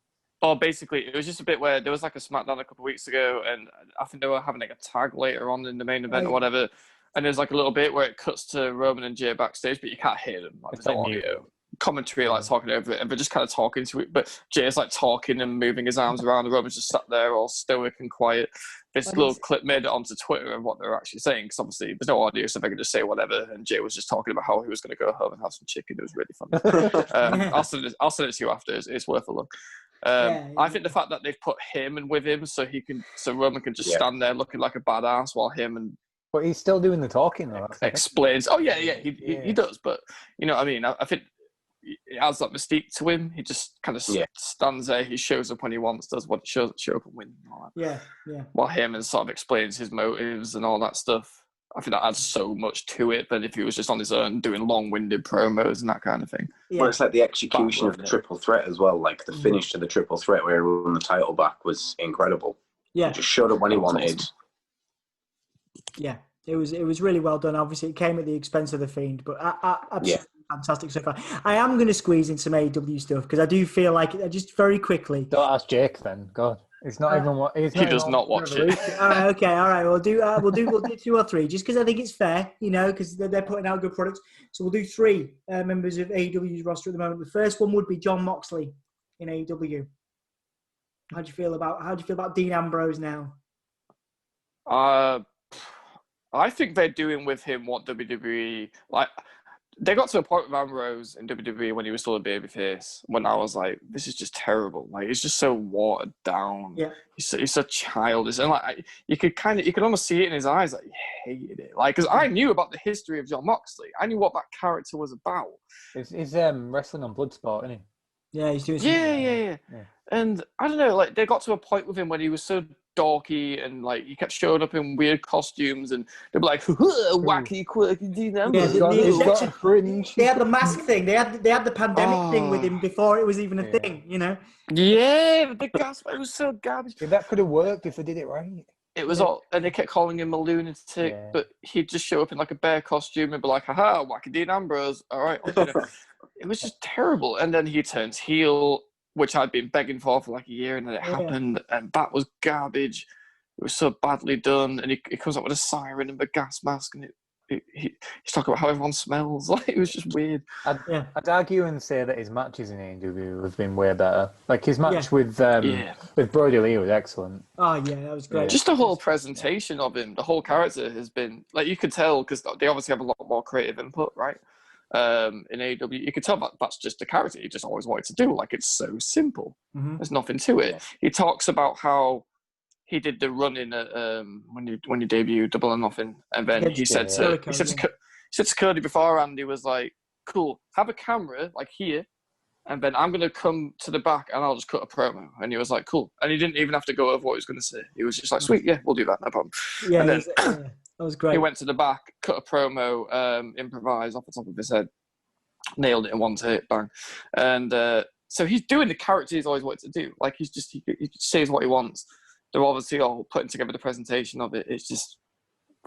Oh, basically, it was just a bit where there was like a SmackDown a couple of weeks ago, and I think they were having like a tag later on in the main event or whatever. And there's like a little bit where it cuts to Roman and Jay backstage, but you can't hear them. Like, there's no audio. Commentary like talking over it, and they're just kind of talking to it, but Jay's like talking and moving his arms around, and Roman's just sat there all stoic and quiet. This little clip made it onto Twitter of what they're actually saying, because obviously there's no audio, so they can just say whatever, and Jay was just talking about how he was going to go home and have some chicken. It was really funny. I'll send it to you after. It's worth a look. I think the fact that they've put him and with him so Roman can just stand there looking like a badass while him and but he's still doing the talking though. Explains. He does, but you know what I mean. I think it adds that mystique to him. He just kind of stands there. He shows up when he wants, does what show up and win. And all that. Yeah. While Heyman sort of explains his motives and all that stuff. I think that adds so much to it than if he was just on his own doing long-winded promos and that kind of thing. Yeah. Well, it's like the execution of the triple threat as well. Like the finish to the triple threat where he won the title back was incredible. Yeah. He just showed up when he wanted. Awesome. Yeah. It was really well done. Obviously, it came at the expense of the Fiend, but absolutely fantastic so far. I am going to squeeze in some AEW stuff because I do feel like just very quickly. Don't ask Jake then. God, it's not even what he does not watch it. All right, okay, all right. We'll do 2 or 3 just because I think it's fair, you know, because they're putting out good products. So we'll do 3 members of AEW's roster at the moment. The first one would be Jon Moxley in AEW. How do you feel about Dean Ambrose now? I think they're doing with him what WWE like. They got to a point with Ambrose in WWE when he was still a babyface. When I was like, this is just terrible. Like, it's just so watered down. Yeah. He's so childish, and like you could almost see it in his eyes. Like, he hated it. Like, because I knew about the history of Jon Moxley. I knew what that character was about. He's wrestling on Bloodsport, isn't he? Yeah, he's doing. Yeah. And I don't know. Like, they got to a point with him when he was so dorky and like he kept showing up in weird costumes and they'd be like wacky quirky They had the mask thing. They had the pandemic thing with him before it was even a thing. You know. Yeah, the gas. It was so garbage. Yeah, that could have worked if they did it right. It was all, and they kept calling him a lunatic, but he'd just show up in like a bear costume and be like, "Haha, Wacky Dean Ambrose." All right, it was just terrible. And then he turns heel, which I'd been begging for like a year, and then it happened, and that was garbage. It was so badly done, and he comes up with a siren and a gas mask, and he's talking about how everyone smells. Like, it was just weird. I'd argue and say that his matches in AEW have been way better. Like his match with Brody Lee was excellent. Oh yeah, that was great. Just the whole presentation of him, the whole character has been like, you could tell because they obviously have a lot more creative input, right? In AEW, you could tell that's just the character he just always wanted to do. Like, it's so simple. There's nothing to it. He talks about how he did the run in when you debuted Double or Nothing, and then he said to Cody beforehand, he was like, "Cool, have a camera like here, and then I'm gonna come to the back and I'll just cut a promo." And he was like, "Cool," and he didn't even have to go over what he was gonna say. He was just like, "Sweet, yeah, we'll do that, no problem." Yeah, and then that was great. He went to the back, cut a promo, improvised off the top of his head, nailed it in one take, bang. And so he's doing the character he's always wanted to do. Like, he says what he wants. They're obviously all putting together the presentation of it. It's just,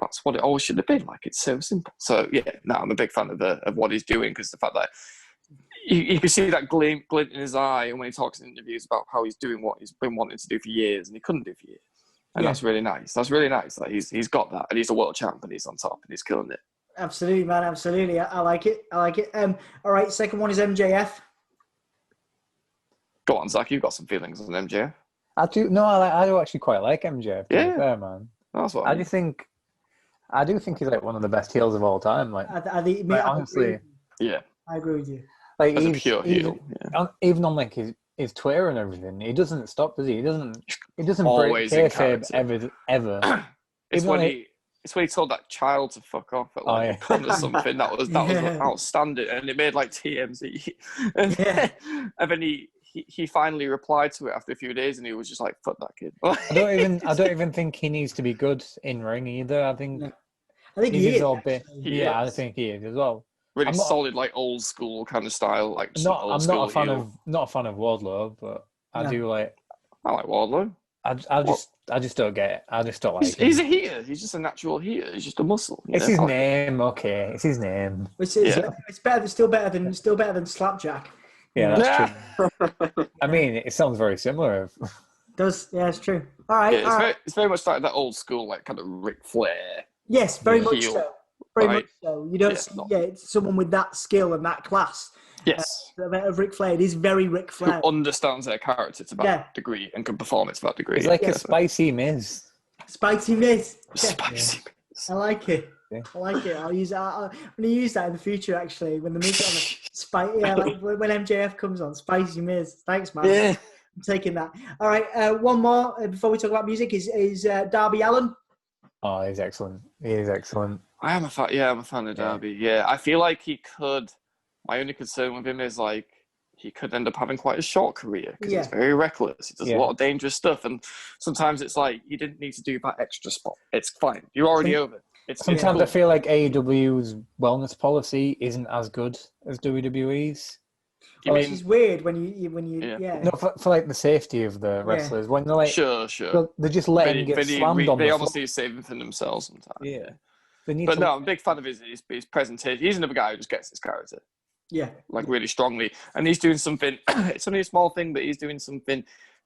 that's what it always should have been. Like, it's so simple. So yeah, I'm a big fan of what he's doing, because the fact that you can see that glint in his eye, and when he talks in interviews about how he's doing what he's been wanting to do for years and he couldn't do for years. And that's really nice. That's really nice. Like, he's got that, and he's a world champ, and he's on top, and he's killing it. Absolutely, man. Absolutely. I like it. All right. Second one is MJF. Go on, Zach. You've got some feelings on MJF. I do. No, I do actually quite like MJF. To be fair, man. That's what I do think he's like one of the best heels of all time. Like, honestly, I agree with you. Like, as a pure heel, even on like his Twitter and everything, he doesn't stop, does he? He doesn't always break kayfabe ever. It's when he told that child to fuck off at like a con or something. That was outstanding, and it made like TMZ. And then he finally replied to it after a few days, and he was just like, "Fuck that kid." I don't even think he needs to be good in ring either. I think he is. I think he is as well. Really solid, like old school kind of style. Like, I'm not a fan of Wardlow, but I do like. I like Wardlow. I just don't get it. I just don't like him. He's a heater. He's just a natural heater. He's just a muscle. It's his name, okay. It's his name. It's better. Still better than Slapjack. Yeah, that's true. I mean, it sounds very similar. It's true. All right. It's very much like that old school, like kind of Ric Flair. Yes, very much so. Very much so. You don't see it's someone with that skill and that class. Yes. Of Ric Flair. It is very Ric Flair. Who understands their character to that degree and can perform it to that degree. It's like a spicy Miz. Spicy Miz. Spicy Miz. I like it. I like it. I'll use that. I'm going to use that in the future, actually, when the Miz on the spicy. Yeah, like when MJF comes on, Spicy Miz. Thanks, man. Yeah. I'm taking that. All right, one more before we talk about music is Darby Allin. Oh, he's excellent. He is excellent. I'm a fan of Darby. Yeah, I feel like he could. My only concern with him is like he could end up having quite a short career because he's very reckless. He does a lot of dangerous stuff, and sometimes it's like you didn't need to do that extra spot. It's fine. You're already over. Sometimes I feel like AEW's wellness policy isn't as good as WWE's. Which is weird when you No, for like the safety of the wrestlers when they're like sure they're just letting get slammed on. They obviously save them for themselves sometimes. Yeah. No, I'm a big fan of his presentation. He's another guy who just gets his character. Yeah. Like really strongly. And he's doing something, it's only a small thing, but he's doing something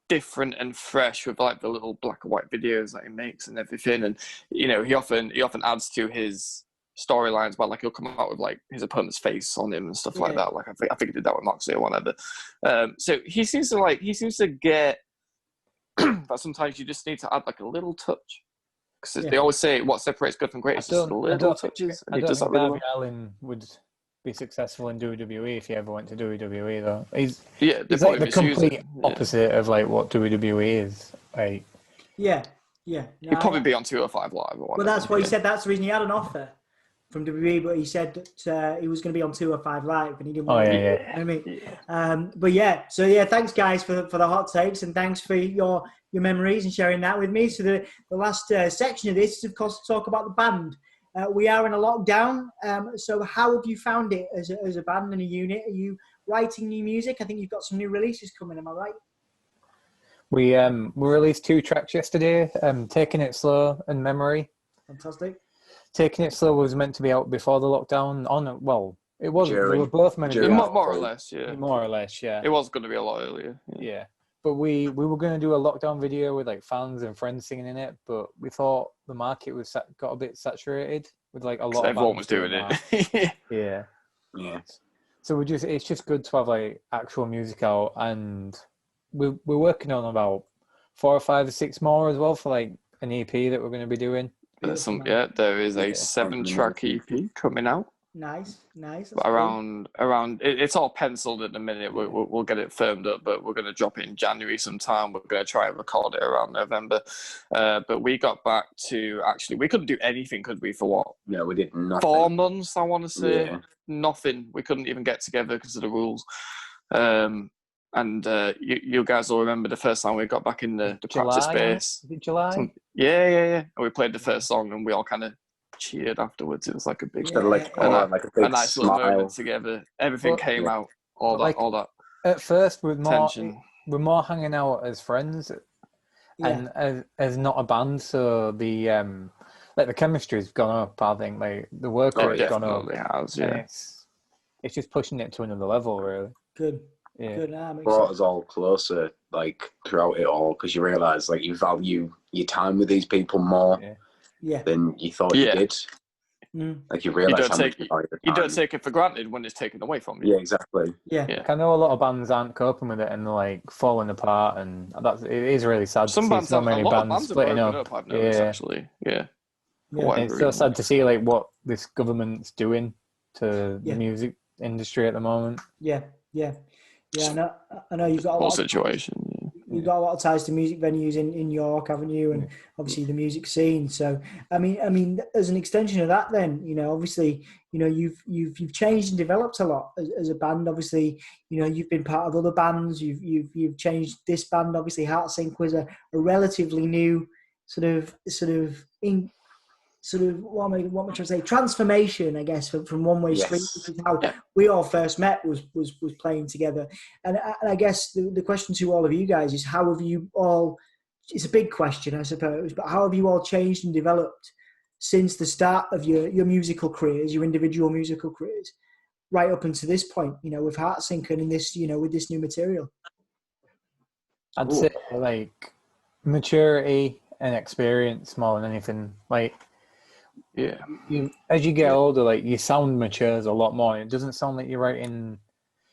different and fresh with like the little black and white videos that he makes and everything. And, you know, he often adds to his storylines, but like he'll come out with like his opponent's face on him and stuff like that. Like I think he did that with Moxley or whatever. So he seems to get that sometimes you just need to add like a little touch. Because they always say what separates good from great is just the little touches. I And he don't does that think really Darby well. Allin would be successful in WWE if he ever went to WWE, though. He's Yeah, like the complete opposite of like what WWE is. Like, Yeah. He'd probably be on 205 Live. Or well, that's what he said. That's the reason he had an offer from WWE, but he said that he was going to be on 205 Live, and he didn't want to. You know what I mean? But yeah, so yeah, thanks guys for the hot takes, and thanks for your memories and sharing that with me. So the last section of this is, of course, to talk about the band. We are in a lockdown, so how have you found it as a band and a unit? Are you writing new music? I think you've got some new releases coming. Am I right? we released 2 tracks yesterday. Taking It Slow and Memory. Fantastic. Taking It Slow was meant to be out before the lockdown. It wasn't. They were both meant to be out. More or less, yeah. More or less, yeah. It was going to be a lot earlier. Yeah. But we were going to do a lockdown video with like fans and friends singing in it, but we thought the market got a bit saturated with like a lot of everyone was doing it. Yeah. So it's just good to have like actual music out, and we're working on about 4 or 5 or 6 more as well for like an EP that we're going to be doing. There is a 7-track EP coming out. Nice. Around it's all penciled at the minute. We'll get it firmed up, but we're going to drop it in January sometime. We're going to try and record it around November. But we got back to we couldn't do anything, could we? For what? No, we did nothing. 4 months, I want to say. Nothing. We couldn't even get together because of the rules. And you guys will remember the first time we got back in the practice space. Is it July? Yeah. And we played the first song, and we all kind of cheered afterwards. It was like a big, a nice little moment together. Everything came out. All that. At first, we're more hanging out as friends, and as not a band. So the the chemistry's gone up. I think like the work rate's gone up. Has, yeah. It's just pushing it to another level, really. Good. Yeah. Good. Brought us all closer, like throughout it all, because you realise like you value your time with these people more than you thought you did. Like you realise how much you don't take it for granted when it's taken away from you. Yeah, exactly. Yeah. I know a lot of bands aren't coping with it and they're like falling apart, and it is really sad. Some to see so many bands splitting up. I've noticed, actually. Yeah. It's so sad to see like what this government's doing to the music industry at the moment. Yeah. I know you've got a lot situation. You've got a lot of ties to music venues in York, haven't you? And obviously the music scene. So I mean, as an extension of that, then obviously, you've changed and developed a lot as a band. Obviously, you've been part of other bands. You've changed this band. Obviously, Heartsink was a relatively new what am I trying to say? Transformation, I guess, from One Way Street, which is how we all first met, was playing together. And I guess the question to all of you guys is, how have you all? It's a big question, I suppose, but how have you all changed and developed since the start of your musical careers, your individual musical careers, right up until this point? With Heartsink and in this, with this new material. I'd say like maturity and experience more than anything. Like. Yeah. As you get older, like your sound matures a lot more. It doesn't sound like you're writing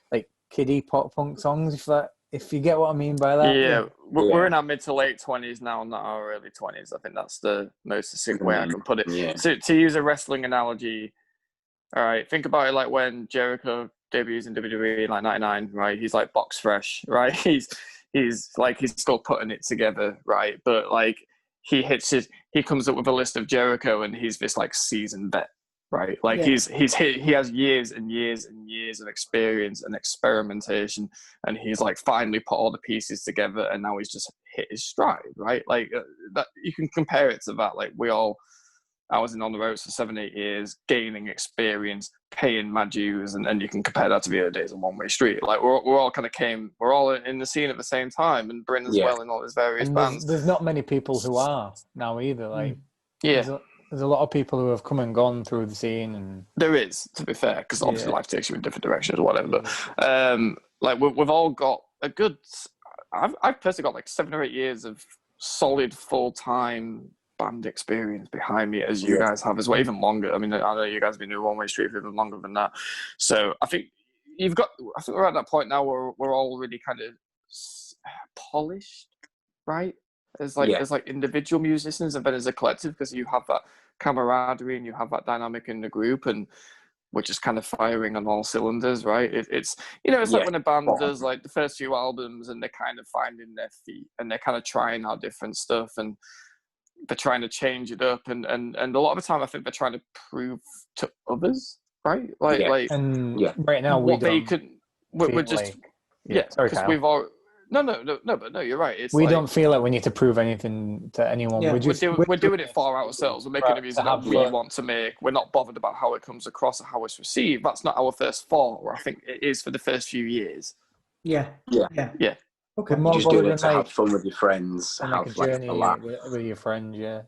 like kiddie pop punk songs. If you get what I mean by that. Yeah, we're in our mid to late 20s now, not our early 20s. I think that's the most succinct way I can put it. Yeah. So to use a wrestling analogy, all right, think about it like when Jericho debuts in WWE in like 99, right? He's like box fresh, right? He's still putting it together, right? But like he comes up with a list of Jericho and he's this like seasoned vet, right? Like he has years and years and years of experience and experimentation, and he's like finally put all the pieces together, and now he's just hit his stride, right? Like that, you can compare it to that. Like I was on the road for 7-8 years, gaining experience, paying my dues, and you can compare that to the early days of One Way Street. Like we're all in the scene at the same time, and Bryn as well in all his various bands. There's not many people who are now either. Like there's a lot of people who have come and gone through the scene, and there is, to be fair, because obviously life takes you in different directions or whatever. But like we've all got a good. I've personally got like 7 or 8 years of solid full-time band experience behind me, as you guys have as well, even longer. I mean, I know you guys have been doing One Way Street for even longer than that. So I think we're at that point now where we're all really kind of polished, right? as like individual musicians and then as a collective, because you have that camaraderie and you have that dynamic in the group, and we're just kind of firing on all cylinders, right? It's like when a band does like the first few albums and they're kind of finding their feet and they're kind of trying out different stuff and they're trying to change it up, and a lot of the time I think they're trying to prove to others, right? Right now we're just sorry, because Kyle. we've all no, you're right. We don't feel like we need to prove anything to anyone. Yeah. We're doing it for ourselves. We're making the music that we want to make. We're not bothered about how it comes across or how it's received. That's not our first thought, or I think it is for the first few years. Yeah. Okay. You're just doing it to have fun with your friends, and have like a journey with your friends. Yeah.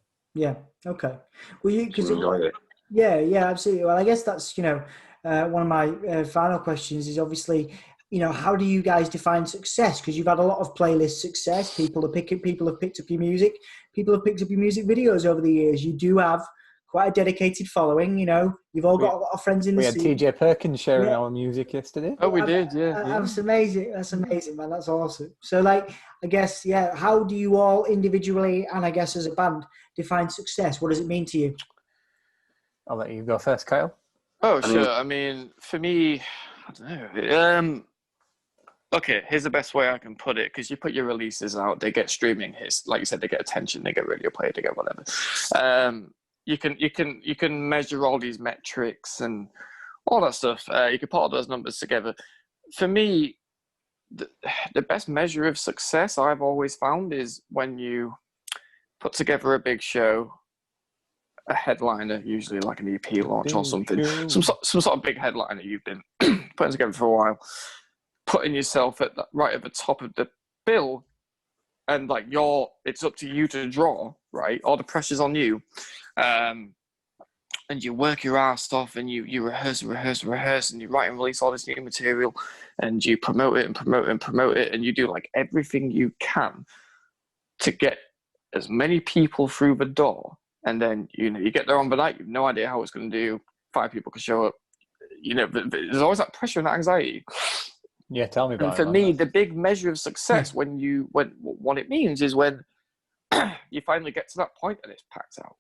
Okay. Well, because enjoy it. Yeah, absolutely. Well, I guess that's one of my final questions is obviously, how do you guys define success? Because you've had a lot of playlist success. People have picked up your music. People have picked up your music videos over the years. You do have quite a dedicated following. You've all got a lot of friends in the scene. We had TJ Perkins sharing our music yesterday. Oh, we did, yeah. That's amazing. That's amazing, man. That's awesome. So, I guess, how do you all individually and I guess as a band define success? What does it mean to you? I'll let you go first, Kyle. Oh, sure. I mean, for me, I don't know. Okay, here's the best way I can put it, because you put your releases out, they get streaming hits, like you said, they get attention, they get radio play, they get whatever. You can measure all these metrics and all that stuff. You can put all those numbers together. For me, the best measure of success I've always found is when you put together a big show, a headliner, usually like an EP launch or something, some sort of big headliner you've been putting together for a while, putting yourself right at the top of the bill, and it's up to you to draw, right? All the pressure's on you, and you work your ass off, and you rehearse, and you write and release all this new material, and you promote it, and you do everything you can to get as many people through the door. And then, you get there on the night, you have no idea how it's going to do. 5 people can show up. There's always that pressure and that anxiety. Yeah, tell me about it. And for me, the big measure of success when what it means is when you finally get to that point and it's packed out.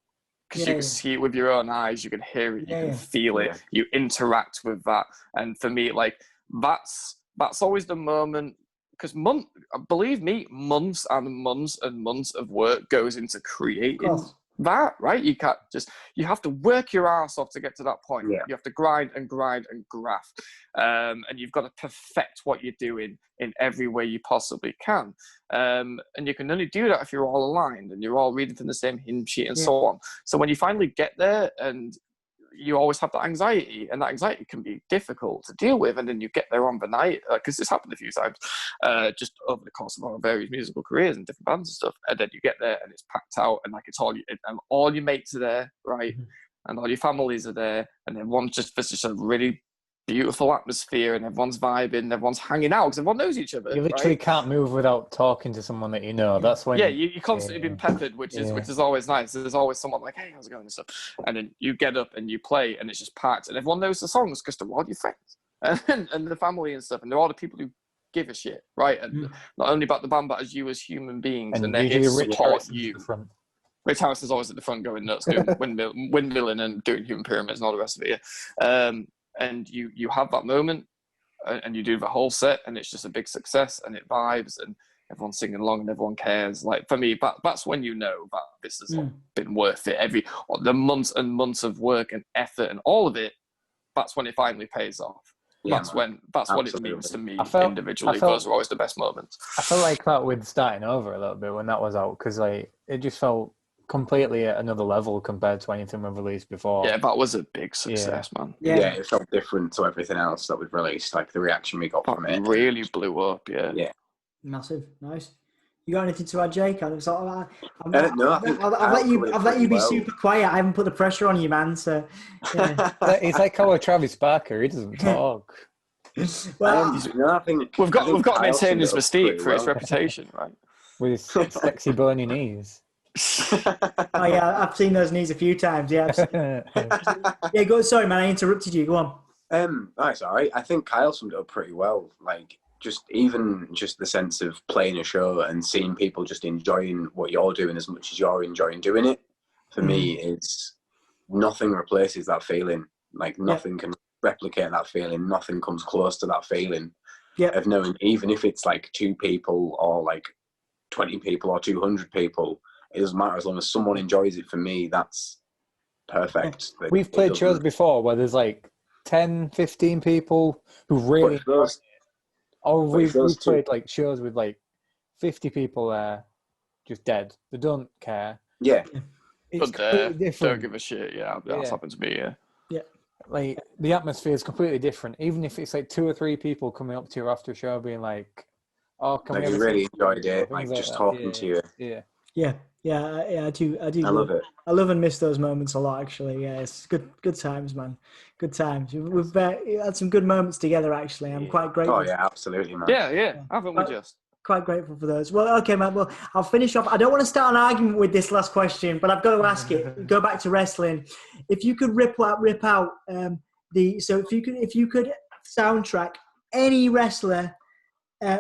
Because you can see it with your own eyes, you can hear it, you can feel it, you interact with that. And for me, that's always the moment. Because believe me, months and months and months of work goes into creating that, right? You have to work your ass off to get to that point. You have to grind and graft, and you've got to perfect what you're doing in every way you possibly can, and you can only do that if you're all aligned and you're all reading from the same hymn sheet and so on. So when you finally get there, and you always have that anxiety, and that anxiety can be difficult to deal with, and then you get there on the night, because this happened a few times just over the course of our various musical careers and different bands and stuff, and then you get there and it's packed out, and it's all your mates are there, right? And all your families are there, and everyone's there's just a really beautiful atmosphere, and everyone's vibing, and everyone's hanging out because everyone knows each other. You literally can't move without talking to someone that you know. That's when you're constantly being peppered, which is always nice. There's always someone like, hey, how's it going and stuff, and then you get up and you play, and it's just packed, and everyone knows the songs because they're all your friends and the family and stuff, and they're all the people who give a shit, right? And not only about the band, but as you as human beings, and they're here to support you. Rich Harris is always at the front going nuts, doing windmilling and doing human pyramids and all the rest of it. And you have that moment, and you do the whole set, and it's just a big success, and it vibes, and everyone's singing along, and everyone cares. For me, that's when you know that this has been worth it. The months and months of work and effort and all of it, that's when it finally pays off. That's what it means to me individually. Those are always the best moments. I felt like that with Starting Over a little bit when that was out, because it just felt completely at another level compared to anything we've released before. Yeah, that was a big success, man. Yeah, it felt different to everything else that we've released. The reaction we got from it really blew up. Yeah. Massive, nice. You got anything to add, Jake? I've let you be super quiet. I haven't put the pressure on you, man. So he's like our Travis Barker. He doesn't talk. Well, I think we've got to maintain his mystique for his reputation, right? With his sexy bony knees. Oh yeah, I've seen those knees a few times. Yeah, go. Sorry, man, I interrupted you. Go on. That's all right. I think Kyle summed it up pretty well. just the sense of playing a show and seeing people just enjoying what you're doing as much as you're enjoying doing it, for me, is nothing replaces that feeling. Like nothing can replicate that feeling. Nothing comes close to that feeling of knowing, even if it's like 2 people or like 20 people or 200 people, it doesn't matter as long as someone enjoys it. For me, that's perfect. We've played shows before where there's like 10, 15 people who really enjoy it. Or we've played like shows with like 50 people there, just dead. They don't care. Yeah. It's completely different. Don't give a shit. Yeah, that's happened to me. Yeah. Like the atmosphere is completely different. Even if it's like 2 or 3 people coming up to you after a show, being like, "Oh, can we?" You really enjoyed it, like just talking to you. I do. I love it. I love and miss those moments a lot, actually. Yeah, it's good times, man. Good times. We've had some good moments together, actually. I'm quite grateful. Oh yeah, absolutely, man. Yeah. Haven't we just? Quite grateful for those. Well, okay, man. Well, I'll finish off. I don't want to start an argument with this last question, but I've got to ask it. Go back to wrestling. If you could rip out if you could soundtrack any wrestler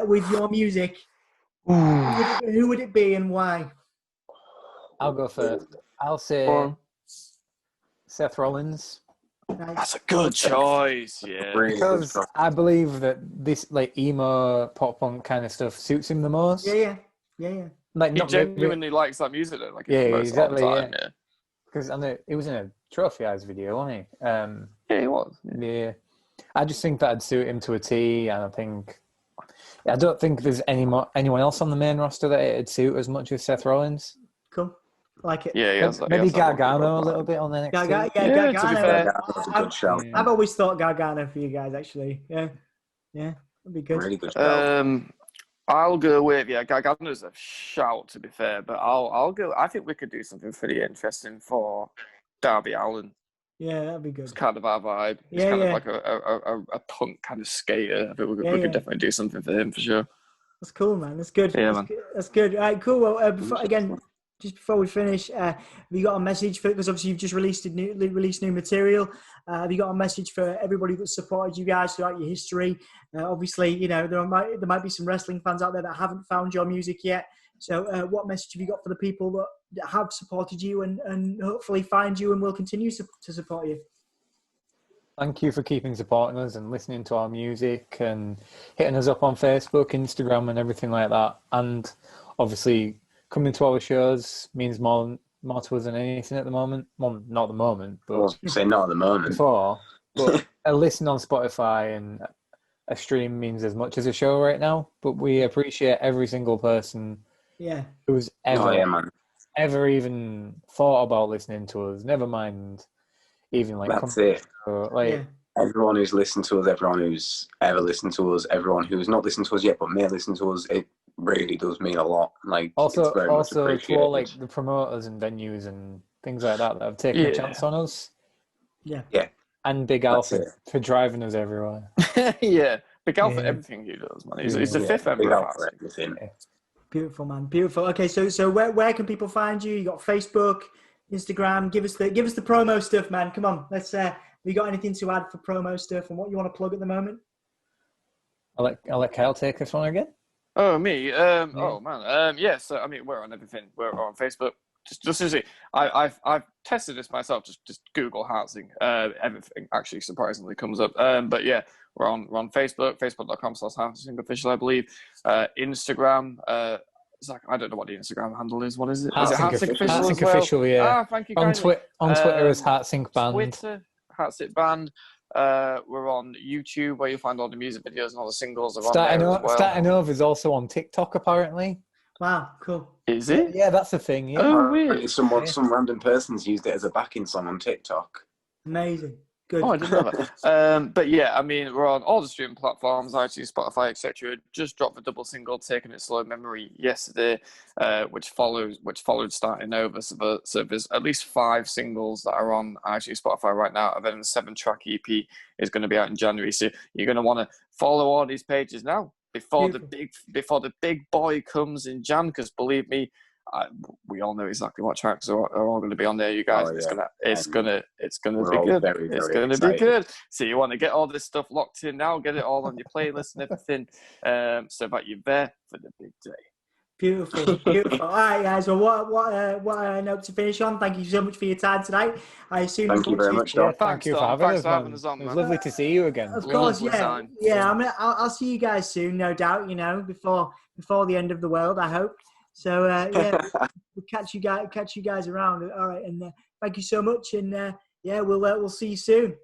with your music, who would it be and why? I'll go first. I'll say Seth Rollins. Nice. That's a good choice, yeah. Because I believe that this like emo pop punk kind of stuff suits him the most. Yeah. Like He genuinely likes that music, though. Like, exactly. Time, Because I know it was in a Trophy Eyes video, wasn't he? Yeah, he was. Yeah. I just think that'd suit him to a T, and I don't think there's anyone else on the main roster that it'd suit as much as Seth Rollins. Cool. Like it. Yeah, maybe Gargano a little bit on the next. Gargano. To be fair, that's a good shout. I've always thought Gargano for you guys, actually. Yeah, that'd be good. Really good shout. I'll go with Gargano's a shout, to be fair, but I'll go. I think we could do something pretty interesting for Darby Allin. Yeah, that'd be good. It's kind of our vibe. He's kind of like a punk kind of skater. I think we could definitely do something for him for sure. That's cool, man. That's good. Yeah, man. That's good. All right, cool. Well, just before we finish, have you got a message for? Because obviously you've just released new material. Have you got a message for everybody that supported you guys throughout your history? Obviously, you know there might be some wrestling fans out there that haven't found your music yet. So, what message have you got for the people that have supported you and hopefully find you and will continue to support you? Thank you for keeping supporting us and listening to our music and hitting us up on Facebook, Instagram, and everything like that. And obviously, coming to our shows means more to us than anything at the moment. Well, not at the moment, but not at the moment. Before, but a listen on Spotify and a stream means as much as a show right now. But we appreciate every single person who's ever even thought about listening to us. Never mind even like that's it. Like everyone who's listened to us, everyone who's ever listened to us, everyone who's not listened to us yet but may listen to us, it really does mean a lot. Like also much to all like the promoters and venues and things like that have taken a chance on us. Yeah. And Big Al for driving us everywhere. Yeah. Big Al for everything he does, man. He's the fifth member of everything. Beautiful, man. Beautiful. Okay, so where can people find you? You got Facebook, Instagram. Give us the promo stuff, man. Come on, let's. Have you got anything to add for promo stuff and what you want to plug at the moment? I'll let Kyle take this one again. Oh, me. Oh man. So I mean, we're on everything. We're on Facebook. Just to see, I've tested this myself. Just Google Heartsink. Everything actually surprisingly comes up. But yeah, we're on Facebook. Facebook.com/Heartsink official, I believe. Instagram. Zach, I don't know what the Instagram handle is. What is it? Is it Heartsink official? Heartsink official, yeah. Thank you. On Twitter is Heartsink Band. Twitter, Heartsink Band. We're on YouTube where you'll find all the music videos and all the singles. Starting Over is also on TikTok apparently. Wow, cool. Is it? Yeah, that's a thing. Yeah. Oh, weird. Some random person's used it as a backing song on TikTok. Amazing. Good. Oh, I didn't know that. But yeah, I mean, we're on all the streaming platforms, iTunes, Spotify, etc. Just dropped the double single, Taking It Slow Memory yesterday, which followed Starting Over. So there's at least 5 singles that are on iTunes, Spotify right now, and then the 7-track EP is going to be out in January. So you're going to want to follow all these pages now before the big boy comes in Jan, because believe me, we all know exactly what tracks are all going to be on there, you guys. Oh, And yeah. it's gonna We're be all good. very, It's very gonna be excited. good. So you want to get all this stuff locked in now, get it all on your playlist and everything, so that you're there for the big day. Beautiful, beautiful. All right, guys. Well, what I note to finish on. Thank you so much for your time tonight. I assume. Thank you very much, Dom. Yeah, thank you for having us, man. It was lovely to see you again. Of course, Lovely yeah, time. yeah. I'll see you guys soon, no doubt. You know, before the end of the world, I hope. So yeah, we'll catch you guys around. All right, and thank you so much. And yeah, we'll see you soon.